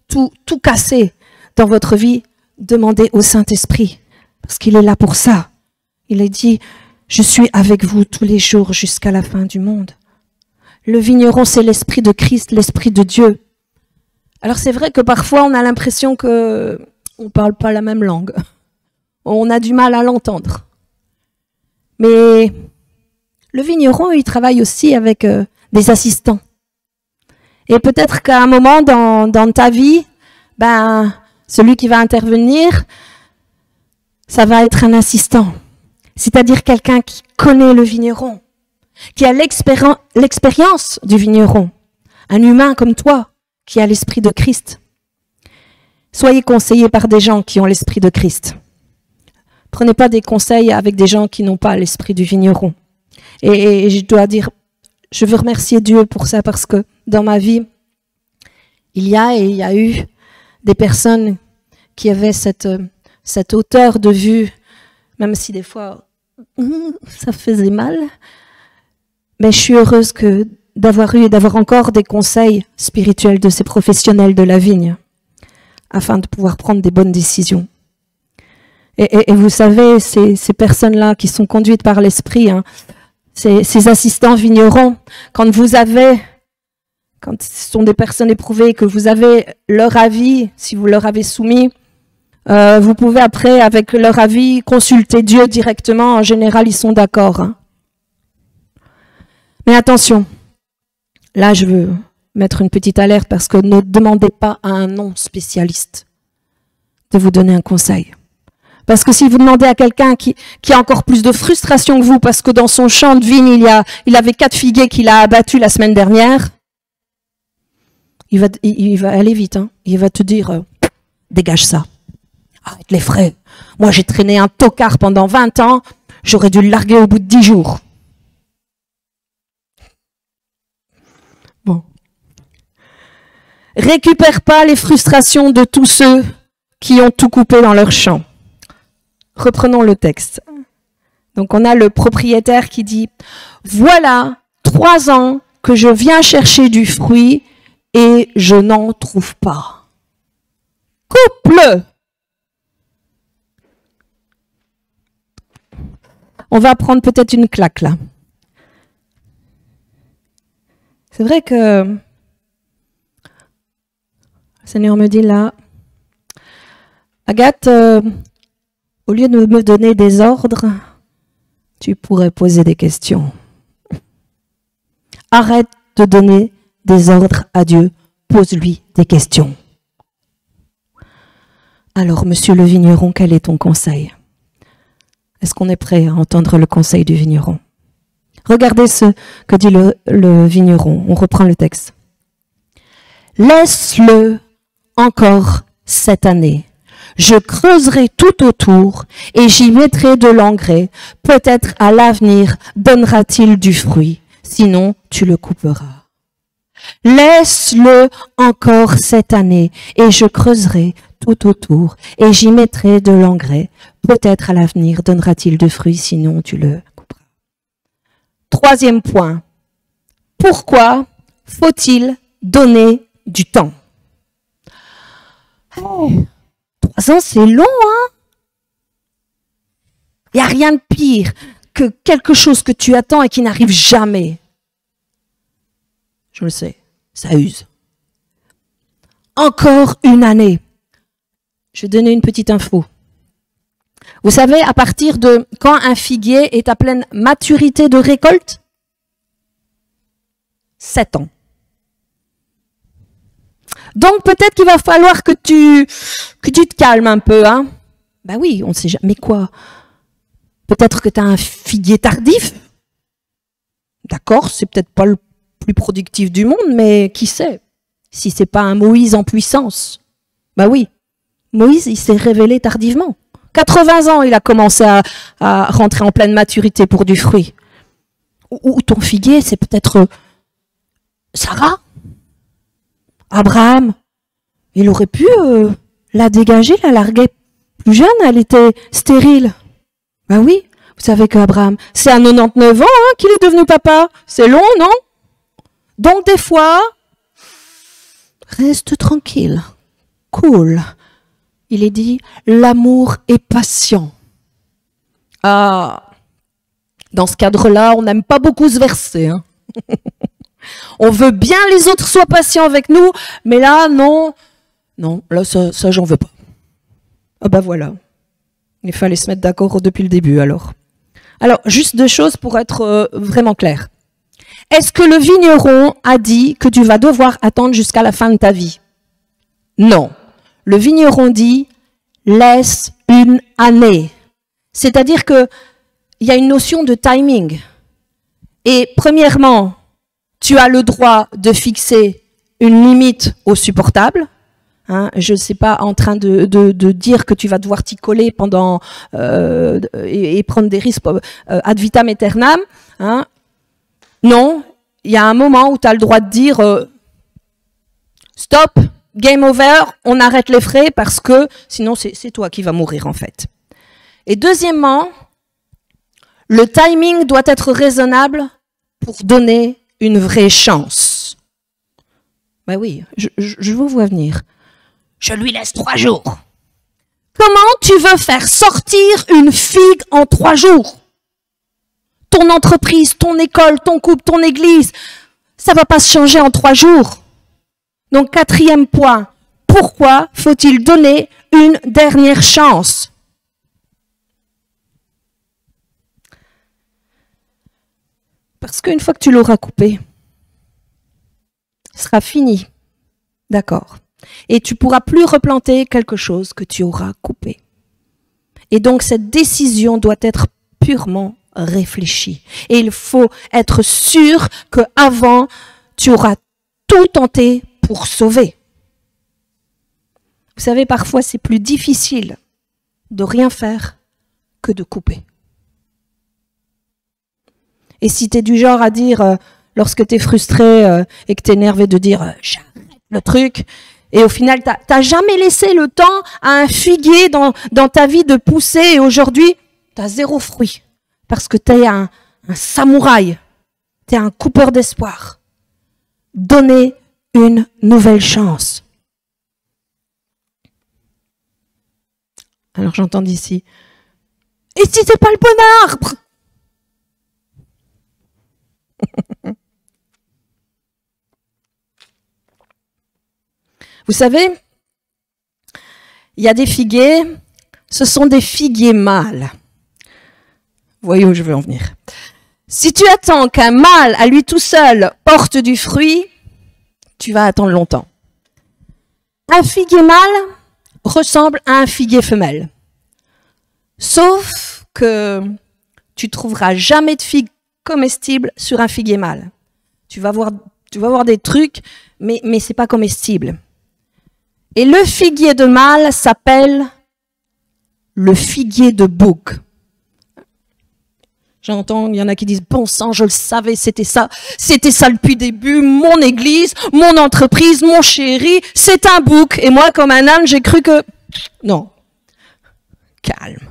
tout casser dans votre vie, demandez au Saint-Esprit, parce qu'il est là pour ça. Il a dit, je suis avec vous tous les jours jusqu'à la fin du monde. Le vigneron, c'est l'Esprit de Christ, l'Esprit de Dieu. Alors c'est vrai que parfois on a l'impression que on parle pas la même langue. On a du mal à l'entendre. Mais le vigneron, il travaille aussi avec des assistants. Et peut-être qu'à un moment dans ta vie, ben, celui qui va intervenir, ça va être un assistant. C'est-à-dire quelqu'un qui connaît le vigneron, qui a l'expérience du vigneron. Un humain comme toi, qui a l'Esprit de Christ. Soyez conseillés par des gens qui ont l'Esprit de Christ. Prenez pas des conseils avec des gens qui n'ont pas l'Esprit du vigneron. Et je dois dire, je veux remercier Dieu pour ça parce que dans ma vie, il y a eu des personnes qui avaient cette hauteur de vue, même si des fois ça faisait mal, Mais je suis heureuse d'avoir eu et d'avoir encore des conseils spirituels de ces professionnels de la vigne, afin de pouvoir prendre des bonnes décisions. Et vous savez, ces personnes-là qui sont conduites par l'esprit, hein, ces assistants vignerons, quand ce sont des personnes éprouvées, que vous avez leur avis, si vous leur avez soumis, vous pouvez après, avec leur avis, consulter Dieu directement. En général, ils sont d'accord. Hein. Mais attention, là je veux mettre une petite alerte parce que ne demandez pas à un non-spécialiste de vous donner un conseil. Parce que si vous demandez à quelqu'un qui a encore plus de frustration que vous, parce que dans son champ de vigne, il avait 4 figuiers qu'il a abattus la semaine dernière, il va aller vite. Hein. Il va te dire, dégage ça. Arrête les frais. Moi, j'ai traîné un tocard pendant 20 ans, j'aurais dû le larguer au bout de 10 jours. Bon. Récupère pas les frustrations de tous ceux qui ont tout coupé dans leur champ. Reprenons le texte. Donc on a le propriétaire qui dit « Voilà 3 ans que je viens chercher du fruit et je n'en trouve pas. » Coupe-le! On va prendre peut-être une claque là. C'est vrai que le Seigneur me dit là, Agathe, au lieu de me donner des ordres, tu pourrais poser des questions. Arrête de donner des ordres à Dieu, pose-lui des questions. Alors, monsieur le vigneron, quel est ton conseil? Est-ce qu'on est prêt à entendre le conseil du vigneron? Regardez ce que dit le vigneron. On reprend le texte. Laisse-le encore cette année. Je creuserai tout autour et j'y mettrai de l'engrais. Peut-être à l'avenir donnera-t-il du fruit. Sinon, tu le couperas. Laisse-le encore cette année et je creuserai tout autour et j'y mettrai de l'engrais. Peut-être à l'avenir donnera-t-il du fruit. Sinon, tu le couperas. 3e point. Pourquoi faut-il donner du temps? 3 ans, c'est long, hein? Il n'y a rien de pire que quelque chose que tu attends et qui n'arrive jamais. Je le sais, ça use. Encore une année. Je vais donner une petite info. Vous savez, à partir de quand un figuier est à pleine maturité de récolte? 7 ans. Donc peut-être qu'il va falloir que tu te calmes un peu, hein. Ben oui, on ne sait jamais quoi. Peut-être que tu as un figuier tardif. D'accord, c'est peut-être pas le plus productif du monde, mais qui sait? Si c'est pas un Moïse en puissance. Ben oui, Moïse, il s'est révélé tardivement. 80 ans, il a commencé à rentrer en pleine maturité pour du fruit. Ou ton figuier, c'est peut-être Sarah, Abraham. Il aurait pu la dégager, la larguer plus jeune, elle était stérile. Ben oui, vous savez qu'Abraham, c'est à 99 ans hein, qu'il est devenu papa. C'est long, non? Donc des fois, reste tranquille, cool. Il est dit, l'amour est patient. Ah, dans ce cadre-là, on n'aime pas beaucoup ce verset. Hein. On veut bien les autres soient patients avec nous, mais là, non. Non, là, ça j'en veux pas. Ah ben voilà. Il fallait se mettre d'accord depuis le début, alors. Alors, juste 2 choses pour être vraiment clair. Est-ce que le vigneron a dit que tu vas devoir attendre jusqu'à la fin de ta vie? Non. Le vigneron dit, laisse une année. C'est-à-dire qu'il y a une notion de timing. Et premièrement, tu as le droit de fixer une limite au supportable. Hein, je ne sais pas en train de dire que tu vas devoir t'y coller pendant et prendre des risques ad vitam aeternam. Hein. Non, il y a un moment où tu as le droit de dire stop, game over, on arrête les frais parce que sinon c'est toi qui vas mourir en fait. Et deuxièmement, le timing doit être raisonnable pour donner une vraie chance. Ben oui, je vous vois venir. Je lui laisse 3 jours. Comment tu veux faire sortir une figue en 3 jours? Ton entreprise, ton école, ton couple, ton église, ça va pas se changer en 3 jours. Donc 4e point, pourquoi faut-il donner une dernière chance? Parce qu'une fois que tu l'auras coupé, ce sera fini. D'accord. Et tu pourras plus replanter quelque chose que tu auras coupé. Et donc cette décision doit être purement réfléchie. Et il faut être sûr qu'avant, tu auras tout tenté pour sauver. Vous savez, parfois c'est plus difficile de rien faire que de couper. Et si tu es du genre à dire, lorsque tu es frustré et que tu es énervé, de dire j'arrête le truc, et au final, tu n'as jamais laissé le temps à un figuier dans ta vie de pousser, et aujourd'hui, tu as 0 fruit. Parce que tu es un samouraï, tu es un coupeur d'espoir. Donnez une nouvelle chance. Alors j'entends d'ici, et si c'est pas le bon arbre? Vous savez, il y a des figuiers, ce sont des figuiers mâles. Vous voyez où je veux en venir. Si tu attends qu'un mâle, à lui tout seul, porte du fruit, tu vas attendre longtemps. Un figuier mâle ressemble à un figuier femelle. Sauf que tu trouveras jamais de figues comestibles sur un figuier mâle. Tu vas voir des trucs, mais c'est pas comestible. Et le figuier de mâle s'appelle le figuier de bouc. J'entends, il y en a qui disent, bon sang, je le savais, c'était ça depuis le début, mon église, mon entreprise, mon chéri, c'est un bouc. Et moi, comme un âne, j'ai cru que... Non, calme.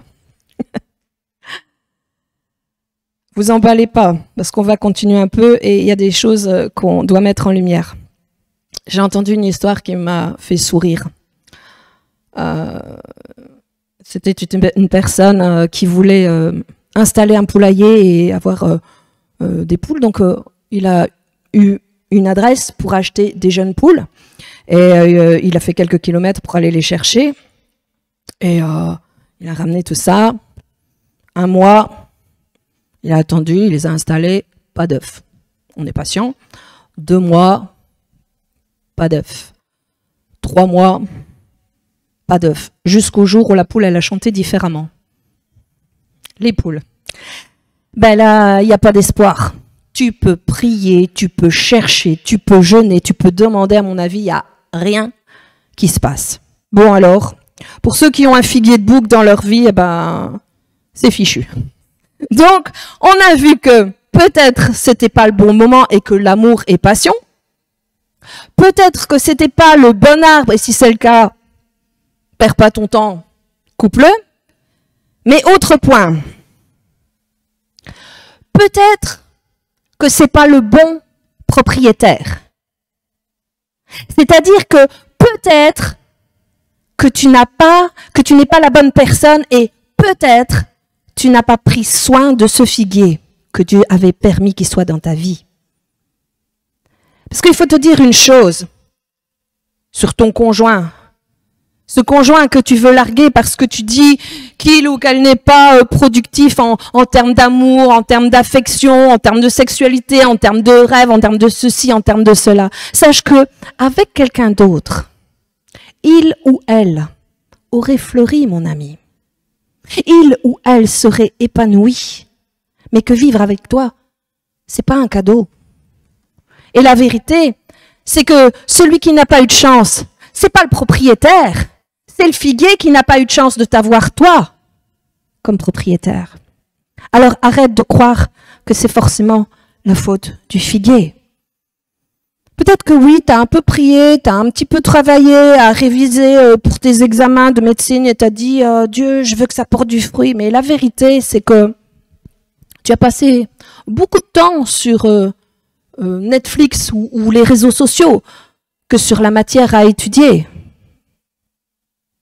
Vous emballez pas, parce qu'on va continuer un peu et il y a des choses qu'on doit mettre en lumière. J'ai entendu une histoire qui m'a fait sourire. C'était une personne qui voulait installer un poulailler et avoir des poules. Donc, il a eu une adresse pour acheter des jeunes poules. Et il a fait quelques kilomètres pour aller les chercher. Et il a ramené tout ça. 1 mois, il a attendu, il les a installés, pas d'œufs. On est patient. 2 mois, pas d'œufs. 3 mois, pas d'œufs. Jusqu'au jour où la poule, elle a chanté différemment. Les poules. Ben là, il n'y a pas d'espoir. Tu peux prier, tu peux chercher, tu peux jeûner, tu peux demander, à mon avis, il n'y a rien qui se passe. Bon alors, pour ceux qui ont un figuier de bouc dans leur vie, eh ben, c'est fichu. Donc, on a vu que peut-être c'était pas le bon moment et que l'amour est passion. Peut-être que c'était pas le bon arbre, et si c'est le cas, perds pas ton temps, coupe-le. Mais autre point, peut-être que c'est pas le bon propriétaire. C'est-à-dire que peut-être que tu n'es pas la bonne personne et peut-être tu n'as pas pris soin de ce figuier que Dieu avait permis qu'il soit dans ta vie. Parce qu'il faut te dire une chose sur ton conjoint. Ce conjoint que tu veux larguer parce que tu dis qu'il ou qu'elle n'est pas productif en termes d'amour, en termes d'affection, en termes de sexualité, en termes de rêve, en termes de ceci, en termes de cela. Sache que avec quelqu'un d'autre, il ou elle aurait fleuri, mon ami. Il ou elle serait épanoui. Mais que vivre avec toi, c'est pas un cadeau. Et la vérité, c'est que celui qui n'a pas eu de chance, c'est pas le propriétaire. C'est le figuier qui n'a pas eu de chance de t'avoir toi comme propriétaire. Alors arrête de croire que c'est forcément la faute du figuier. Peut-être que oui, tu as un peu prié, tu as un petit peu travaillé à réviser pour tes examens de médecine et tu as dit Dieu, je veux que ça porte du fruit. Mais la vérité, c'est que Tu as passé beaucoup de temps sur Netflix ou les réseaux sociaux que sur la matière à étudier.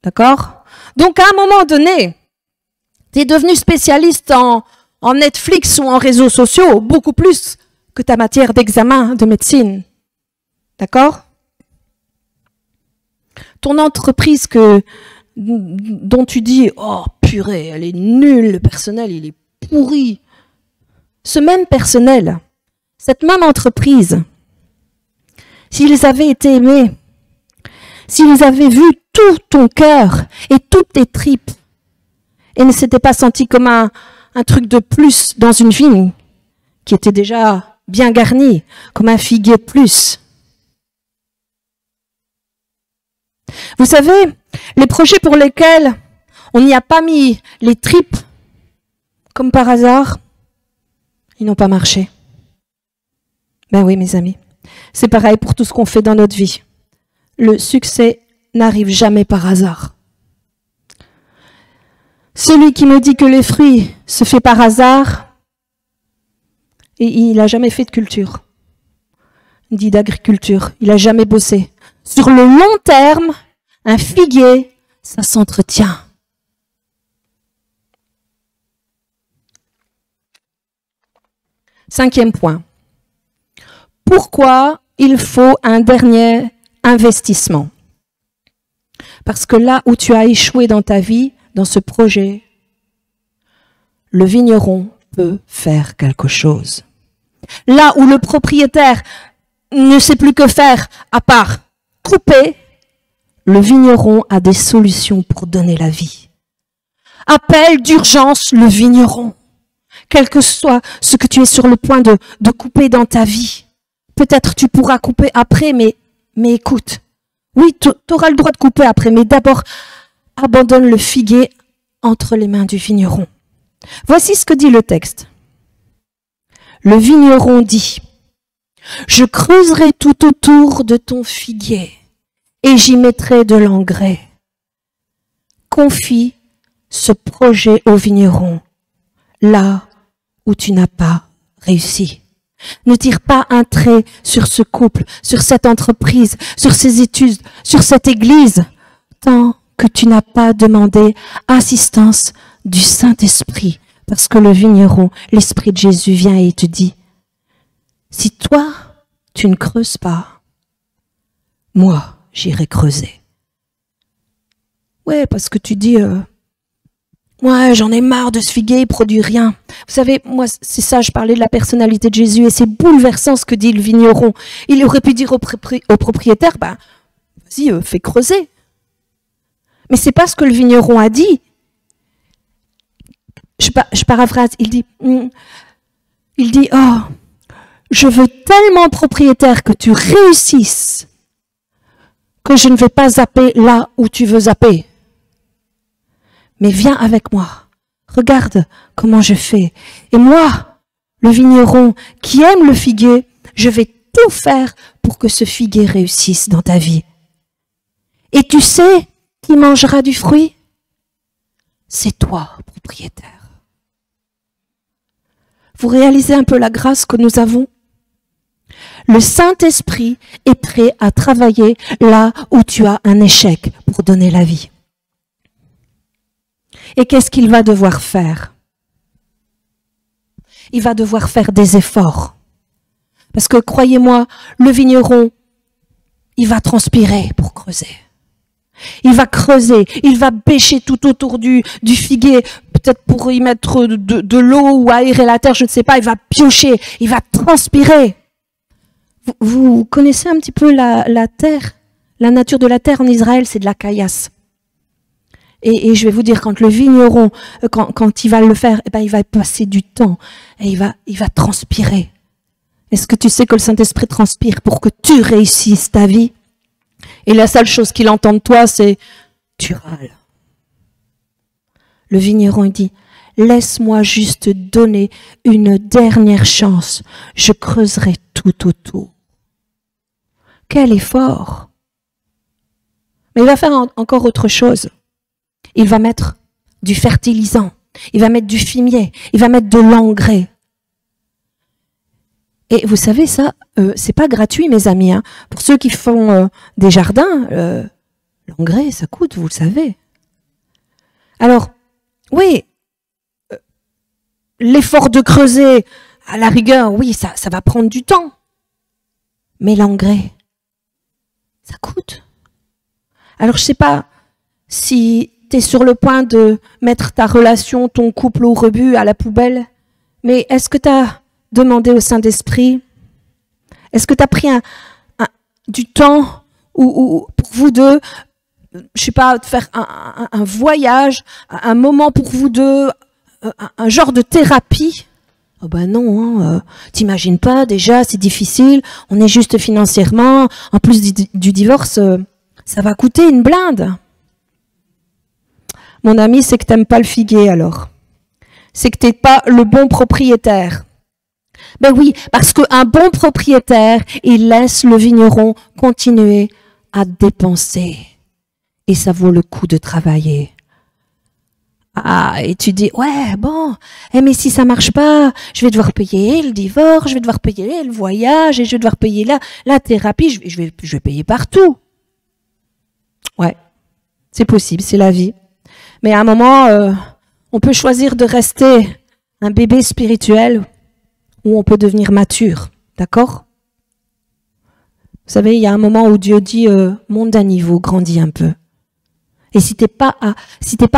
D'accord? Donc, à un moment donné, tu es devenu spécialiste en Netflix ou en réseaux sociaux, beaucoup plus que ta matière d'examen de médecine. D'accord? Ton entreprise dont tu dis « Oh, purée, elle est nulle, le personnel, il est pourri ». Ce même personnel, cette même entreprise, s'ils avaient été aimés, s'ils avaient vu tout ton cœur et toutes tes tripes, et ne s'étaient pas sentis comme un truc de plus dans une vigne qui était déjà bien garnie, comme un figuier de plus. Vous savez, les projets pour lesquels on n'y a pas mis les tripes, comme par hasard, ils n'ont pas marché. Ben oui, mes amis, c'est pareil pour tout ce qu'on fait dans notre vie. Le succès n'arrive jamais par hasard. Celui qui me dit que les fruits se fait par hasard, et il n'a jamais fait de culture, dit d'agriculture, il n'a jamais bossé. Sur le long terme, un figuier, ça s'entretient. Cinquième point. Pourquoi il faut un dernier investissement? Parce que là où tu as échoué dans ta vie, dans ce projet, le vigneron peut faire quelque chose. Là où le propriétaire ne sait plus que faire à part couper, le vigneron a des solutions pour donner la vie. Appelle d'urgence le vigneron. Quel que soit ce que tu es sur le point de couper dans ta vie. Peut-être tu pourras couper après, mais écoute. Oui, tu auras le droit de couper après, mais d'abord, abandonne le figuier entre les mains du vigneron. Voici ce que dit le texte. Le vigneron dit, « Je creuserai tout autour de ton figuier et j'y mettrai de l'engrais. » Confie ce projet au vigneron, là où tu n'as pas réussi. Ne tire pas un trait sur ce couple, sur cette entreprise, sur ces études, sur cette église, tant que tu n'as pas demandé assistance du Saint-Esprit. Parce que le vigneron, l'Esprit de Jésus vient et te dit, si toi, tu ne creuses pas, moi, j'irai creuser. Ouais, parce que tu dis, ouais, j'en ai marre de ce figuier, il produit rien. Vous savez, moi, c'est ça, je parlais de la personnalité de Jésus et c'est bouleversant ce que dit le vigneron. Il aurait pu dire au propriétaire, bah, vas-y, fais creuser. Mais c'est pas ce que le vigneron a dit. Je paraphrase, il dit, oh, je veux tellement, propriétaire, que tu réussisses, que je ne vais pas zapper là où tu veux zapper. Mais viens avec moi, regarde comment je fais. Et moi, le vigneron qui aime le figuier, je vais tout faire pour que ce figuier réussisse dans ta vie. Et tu sais qui mangera du fruit? C'est toi, propriétaire. Vous réalisez un peu la grâce que nous avons? Le Saint-Esprit est prêt à travailler là où tu as un échec pour donner la vie. Et qu'est-ce qu'il va devoir faire? Il va devoir faire des efforts. Parce que croyez-moi, le vigneron, il va transpirer pour creuser. Il va creuser, il va bêcher tout autour du figuier, peut-être pour y mettre de l'eau ou aérer la terre, je ne sais pas, il va piocher, il va transpirer. Vous connaissez un petit peu la terre, la nature de la terre en Israël, c'est de la caillasse. Et je vais vous dire, quand le vigneron, quand il va le faire, eh ben, il va passer du temps et il va transpirer. Est-ce que tu sais que le Saint-Esprit transpire pour que tu réussisses ta vie? Et la seule chose qu'il entend de toi, c'est « tu râles ». Le vigneron dit « laisse-moi juste donner une dernière chance, je creuserai tout autour ». Quel effort! Mais il va faire encore autre chose. Il va mettre du fertilisant, il va mettre du fumier, il va mettre de l'engrais. Et vous savez, ça, c'est pas gratuit, mes amis. Hein. Pour ceux qui font des jardins, l'engrais, ça coûte, vous le savez. Alors, oui, l'effort de creuser, à la rigueur, oui, ça va prendre du temps. Mais l'engrais, ça coûte. Alors, je sais pas si tu es sur le point de mettre ta relation, ton couple au rebut, à la poubelle, mais est-ce que tu as demandé au Saint-Esprit? Est-ce que tu as pris du temps ou pour vous deux, je sais pas, de faire un voyage, un moment pour vous deux, un genre de thérapie? Oh ben non, hein, t'imagines pas, déjà, c'est difficile, on est juste financièrement, en plus du divorce, ça va coûter une blinde. Mon ami, c'est que t'aimes pas le figuier alors. C'est que t'es pas le bon propriétaire. Ben oui, parce qu'un bon propriétaire, il laisse le vigneron continuer à dépenser. Et ça vaut le coup de travailler. Ah, et tu dis, ouais, bon, mais si ça marche pas, je vais devoir payer le divorce, je vais devoir payer le voyage, et je vais devoir payer la thérapie, je vais payer partout. Ouais, c'est possible, c'est la vie. Mais à un moment, on peut choisir de rester un bébé spirituel ou on peut devenir mature, d'accord? Vous savez, il y a un moment où Dieu dit, monte d'un niveau, grandis un peu. Et si t'es pas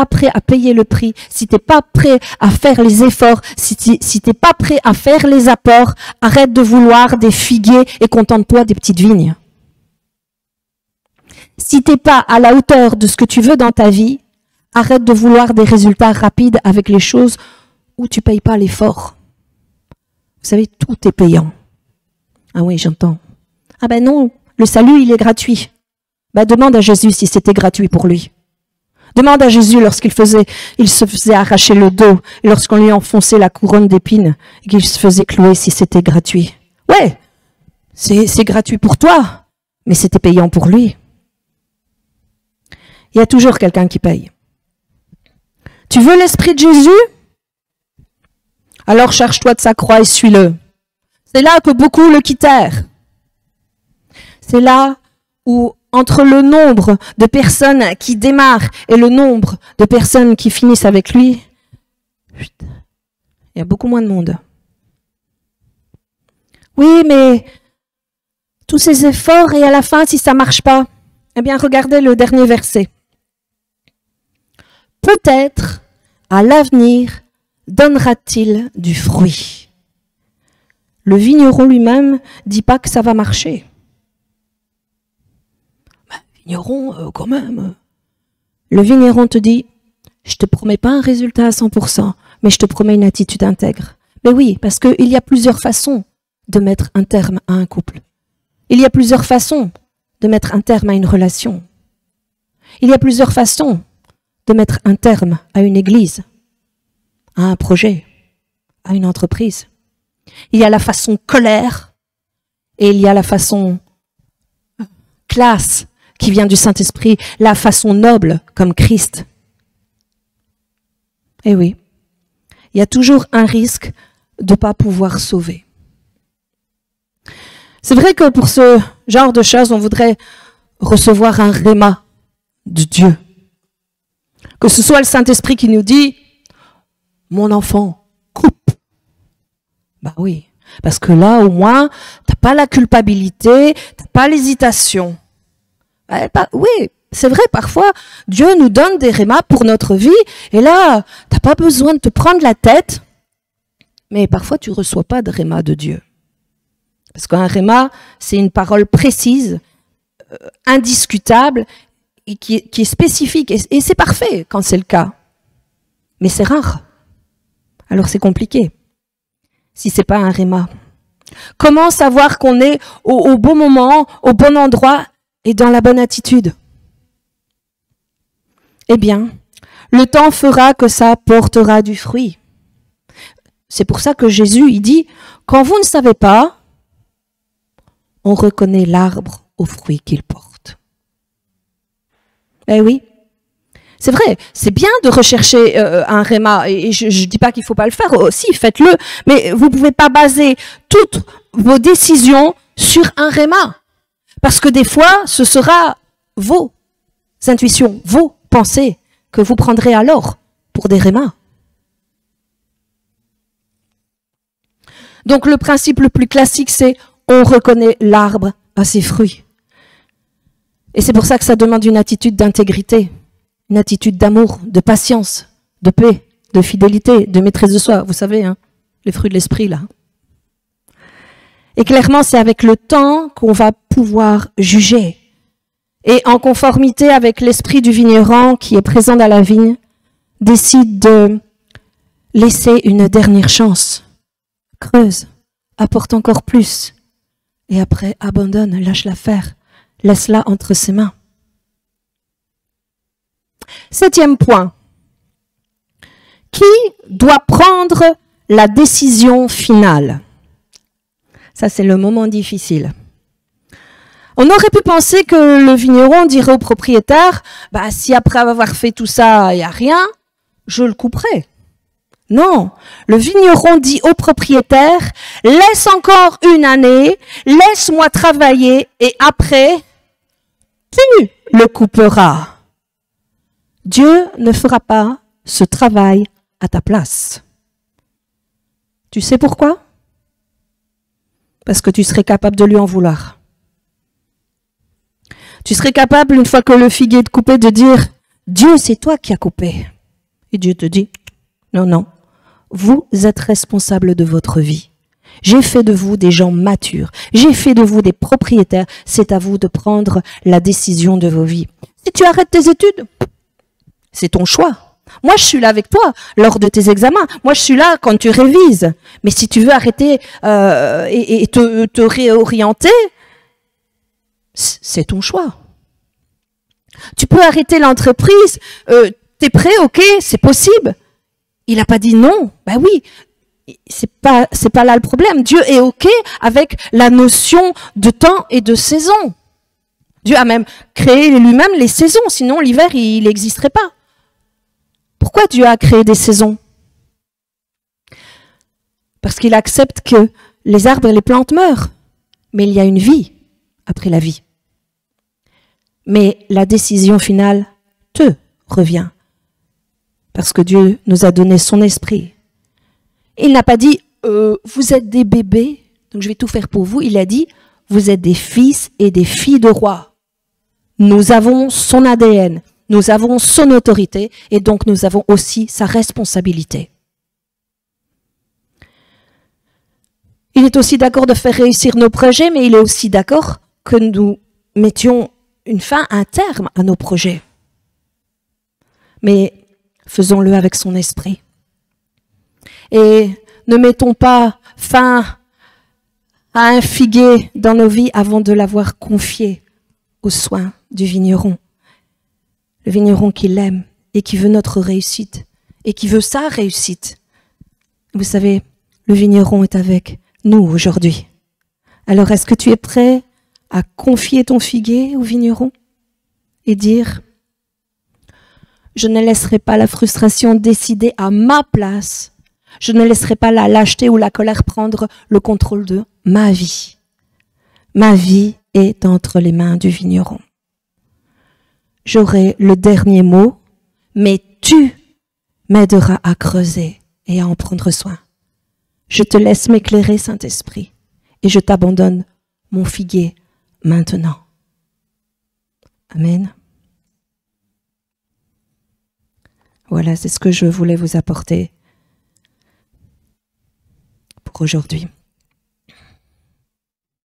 prêt à payer le prix, si t'es pas prêt à faire les efforts, si t'es pas prêt à faire les apports, arrête de vouloir des figuiers et contente-toi des petites vignes. Si t'es pas à la hauteur de ce que tu veux dans ta vie, arrête de vouloir des résultats rapides avec les choses où tu payes pas l'effort. Vous savez, tout est payant. Ah oui, j'entends. Ah ben non, le salut, il est gratuit. Ben demande à Jésus si c'était gratuit pour lui. Demande à Jésus lorsqu'il se faisait arracher le dos, et lorsqu'on lui enfonçait la couronne d'épines, et qu'il se faisait clouer si c'était gratuit. Ouais, c'est gratuit pour toi, mais c'était payant pour lui. Il y a toujours quelqu'un qui paye. Tu veux l'esprit de Jésus? Alors charge-toi de sa croix et suis-le. C'est là que beaucoup le quittèrent. C'est là où, entre le nombre de personnes qui démarrent et le nombre de personnes qui finissent avec lui, il y a beaucoup moins de monde. Oui, mais tous ces efforts et à la fin, si ça marche pas, eh bien, regardez le dernier verset. Peut-être, à l'avenir, donnera-t-il du fruit. Le vigneron lui-même dit pas que ça va marcher. Vigneron, quand même. Le vigneron te dit, je te promets pas un résultat à 100%, mais je te promets une attitude intègre. Mais oui, parce qu'il y a plusieurs façons de mettre un terme à un couple. Il y a plusieurs façons de mettre un terme à une relation. Il y a plusieurs façons de mettre un terme à une église, à un projet, à une entreprise. Il y a la façon colère et il y a la façon classe qui vient du Saint-Esprit, la façon noble comme Christ. Eh oui, il y a toujours un risque de ne pas pouvoir sauver. C'est vrai que pour ce genre de choses, on voudrait recevoir un réma de Dieu. Que ce soit le Saint-Esprit qui nous dit « Mon enfant, coupe ». Bah oui, parce que là, au moins, t'as pas la culpabilité, t'as pas l'hésitation. Oui, c'est vrai, parfois, Dieu nous donne des rémas pour notre vie, et là, t'as pas besoin de te prendre la tête, mais parfois, tu reçois pas de réma de Dieu. Parce qu'un réma, c'est une parole précise, indiscutable, et qui est spécifique, et c'est parfait quand c'est le cas. Mais c'est rare. Alors c'est compliqué, si c'est pas un réma. Comment savoir qu'on est au bon moment, au bon endroit, et dans la bonne attitude? Eh bien, le temps fera que ça portera du fruit. C'est pour ça que Jésus, il dit, quand vous ne savez pas, on reconnaît l'arbre au fruit qu'il porte. Eh oui, c'est vrai, c'est bien de rechercher un réma, et je dis pas qu'il faut pas le faire, aussi faites-le, mais vous pouvez pas baser toute vos décisions sur un réma. Parce que des fois, ce sera vos intuitions, vos pensées que vous prendrez alors pour des rémas. Donc le principe le plus classique, c'est on reconnaît l'arbre à ses fruits. Et c'est pour ça que ça demande une attitude d'intégrité, une attitude d'amour, de patience, de paix, de fidélité, de maîtrise de soi. Vous savez, hein, les fruits de l'esprit, là. Et clairement, c'est avec le temps qu'on va pouvoir juger. Et en conformité avec l'esprit du vigneron qui est présent dans la vigne, décide de laisser une dernière chance. Creuse, apporte encore plus. Et après, abandonne, lâche l'affaire. Laisse-la entre ses mains. 7e point. Qui doit prendre la décision finale? Ça, c'est le moment difficile. On aurait pu penser que le vigneron dirait au propriétaire, bah, si après avoir fait tout ça, il n'y a rien, je le couperai. Non, le vigneron dit au propriétaire, laisse encore une année, laisse-moi travailler et après, tu le couperas. Dieu ne fera pas ce travail à ta place. Tu sais pourquoi? Parce que tu serais capable de lui en vouloir. Tu serais capable, une fois que le figuier est coupé, de dire, Dieu, c'est toi qui as coupé. Et Dieu te dit, non, non. Vous êtes responsable de votre vie. J'ai fait de vous des gens matures. J'ai fait de vous des propriétaires. C'est à vous de prendre la décision de vos vies. Si tu arrêtes tes études, c'est ton choix. Moi, je suis là avec toi lors de tes examens. Moi, je suis là quand tu révises. Mais si tu veux arrêter et te réorienter, c'est ton choix. Tu peux arrêter l'entreprise. T'es prêt, ok, c'est possible. Il n'a pas dit non. Ben oui, c'est pas là le problème. Dieu est ok avec la notion de temps et de saison. Dieu a même créé lui-même les saisons, sinon l'hiver il n'existerait pas. Pourquoi Dieu a créé des saisons? Parce qu'il accepte que les arbres et les plantes meurent, mais il y a une vie après la vie. Mais la décision finale te revient. Parce que Dieu nous a donné son esprit. Il n'a pas dit, vous êtes des bébés, donc je vais tout faire pour vous. Il a dit, vous êtes des fils et des filles de roi. Nous avons son ADN, nous avons son autorité, et donc nous avons aussi sa responsabilité. Il est aussi d'accord de faire réussir nos projets, mais il est aussi d'accord que nous mettions une fin, un terme à nos projets. Mais faisons-le avec son esprit. Et ne mettons pas fin à un figuier dans nos vies avant de l'avoir confié aux soins du vigneron. Le vigneron qui l'aime et qui veut notre réussite et qui veut sa réussite. Vous savez, le vigneron est avec nous aujourd'hui. Alors, est-ce que tu es prêt à confier ton figuier au vigneron et dire « Je ne laisserai pas la frustration décider à ma place. Je ne laisserai pas la lâcheté ou la colère prendre le contrôle de ma vie. Ma vie est entre les mains du vigneron. J'aurai le dernier mot, mais tu m'aideras à creuser et à en prendre soin. Je te laisse m'éclairer, Saint-Esprit, et je t'abandonne mon figuier maintenant. » Amen. Voilà, c'est ce que je voulais vous apporter pour aujourd'hui.